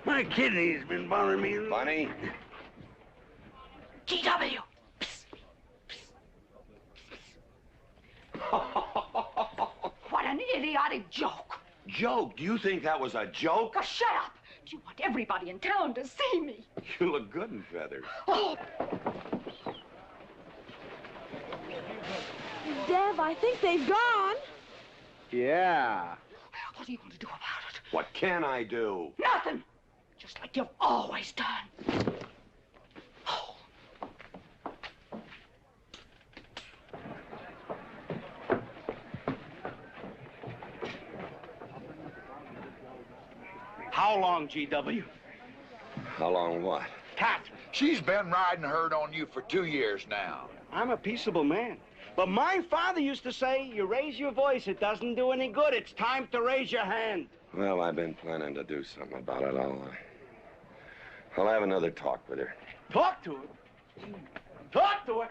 My kidney's been bothering me. Funny? GW! What an idiotic joke. Joke? Do you think that was a joke? Oh, shut up. You want everybody in town to see me. You look good in feathers. Oh. Dev, I think they've gone. Yeah. What are you going to do about it? What can I do? Nothing. Just like you've always done. How long, GW? How long what? Catherine. She's been riding herd on you for 2 years now. I'm a peaceable man. But my father used to say, you raise your voice, it doesn't do any good. It's time to raise your hand. Well, I've been planning to do something about it. I'll have another talk with her. Talk to her? Talk to her?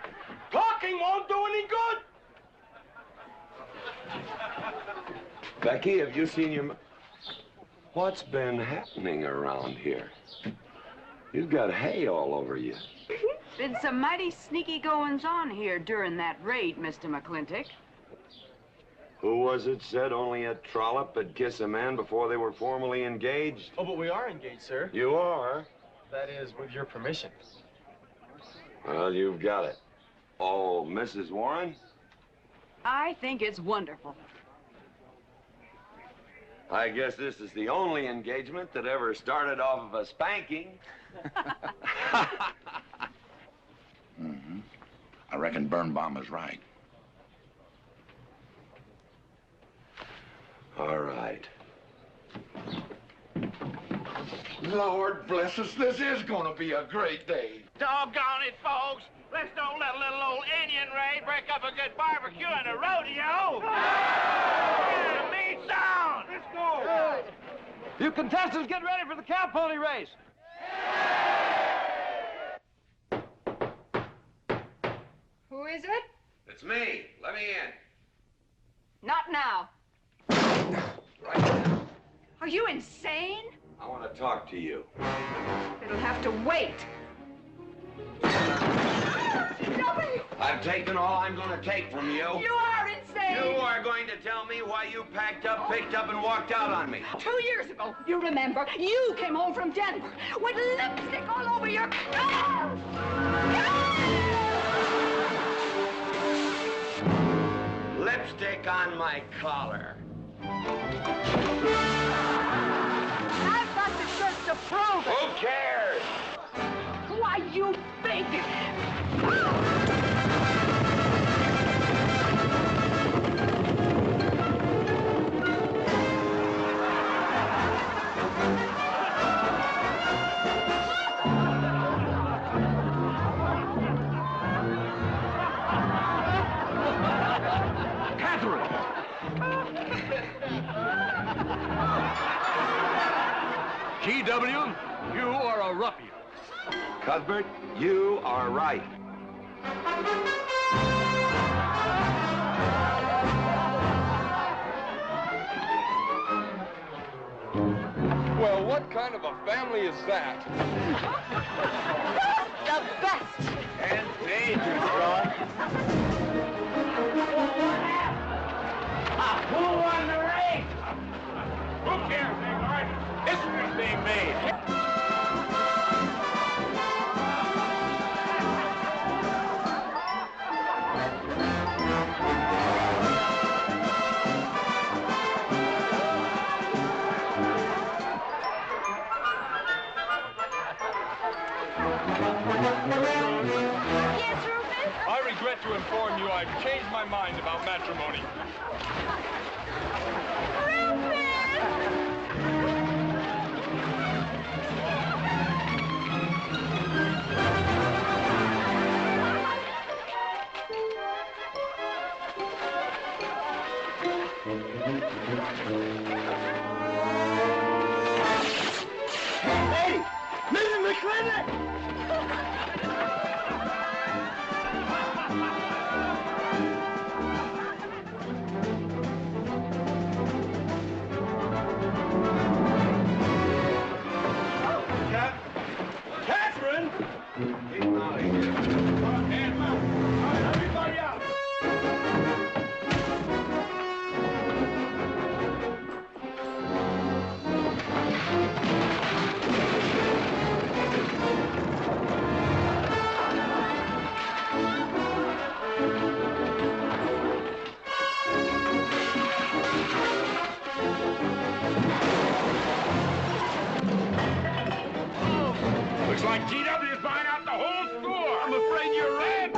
Talking won't do any good. Becky, have you seen your... What's been happening around here? You've got hay all over you. Been some mighty sneaky goings-on here during that raid, Mr. McClintock. Who was it said only a trollop could kiss a man before they were formally engaged? Oh, but we are engaged, sir. You are? That is, with your permission. Well, you've got it. Oh, Mrs. Warren? I think it's wonderful. I guess this is the only engagement that ever started off of a spanking. Mm-hmm. I reckon Birnbaum was right. All right. Lord bless us, this is gonna be a great day. Doggone it, folks. Let's don't let a little old Indian raid break up a good barbecue and a rodeo. The meat's on. Let's go. You contestants get ready for the cow pony race. Who is it? It's me. Let me in. Not now. Right now. Are you insane? I want to talk to you. It'll have to wait. I've taken all I'm going to take from you. You are insane. You are going to tell me why you packed up, picked up, and walked out on me. 2 years ago, you remember, you came home from Denver with lipstick all over your... Lipstick on my collar. I've got the shirt to prove it. Who cares? Why, you big... GW, you are a ruffian. Cuthbert, you are right. Well, what kind of a family is that? The best. And danger, son. Who won the race? Who cares, Ingrid? History's being made. Yes, Rufus? I regret to inform you I've changed my mind about matrimony. Hey, Mrs. McClintock! Catherine! Get out of here. Everybody out! Looks like GW's buying out the whole store. I'm afraid you're right.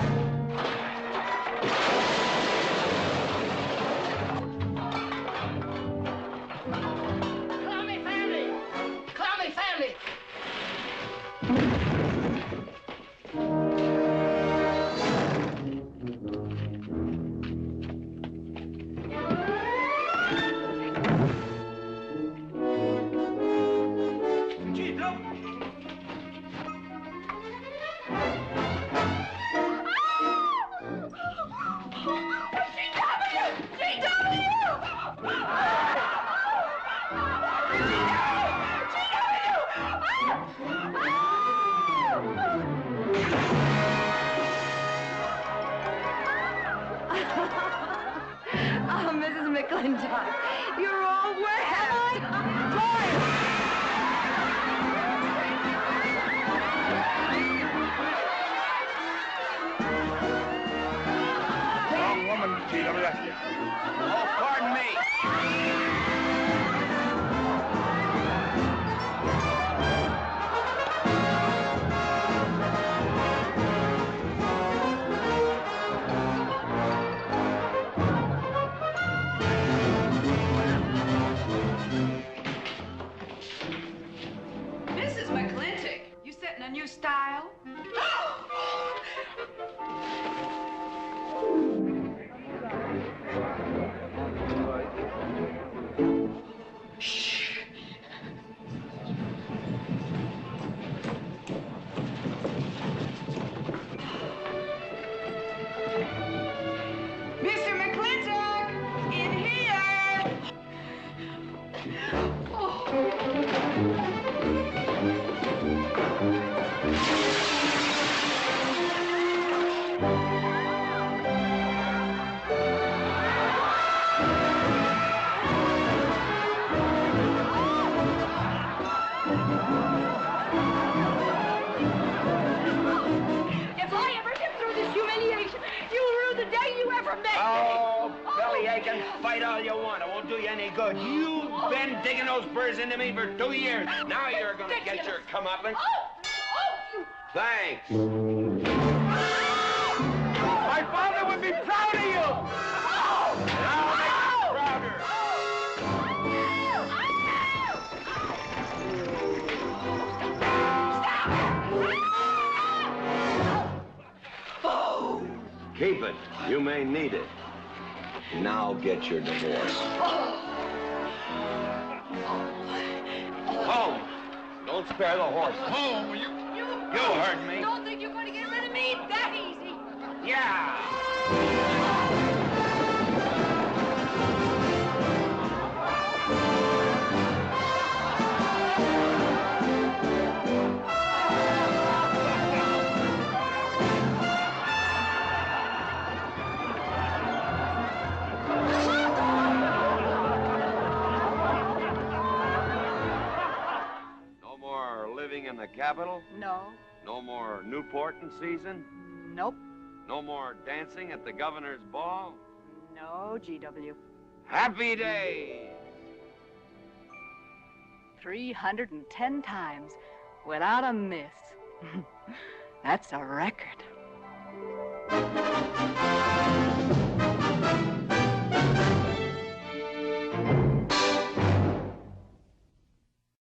Call me family. Call me family. If I ever get through this humiliation, you'll rue the day you ever met me. Oh, belly aching, fight all you want. It won't do you any good. You've been digging those burrs into me for 2 years. Now you're gonna get your comeuppance. Thanks. My father would be proud of you! Now make him prouder. Keep it. You may need it. Now get your divorce. Home. Don't spare the horse. Home. You heard me. Don't think you're going to get rid of me that easy. Yeah. No more living in the capital? No. No more Newport in season? Nope. No more dancing at the governor's ball? No, GW. Happy days! 310 times without a miss. That's a record.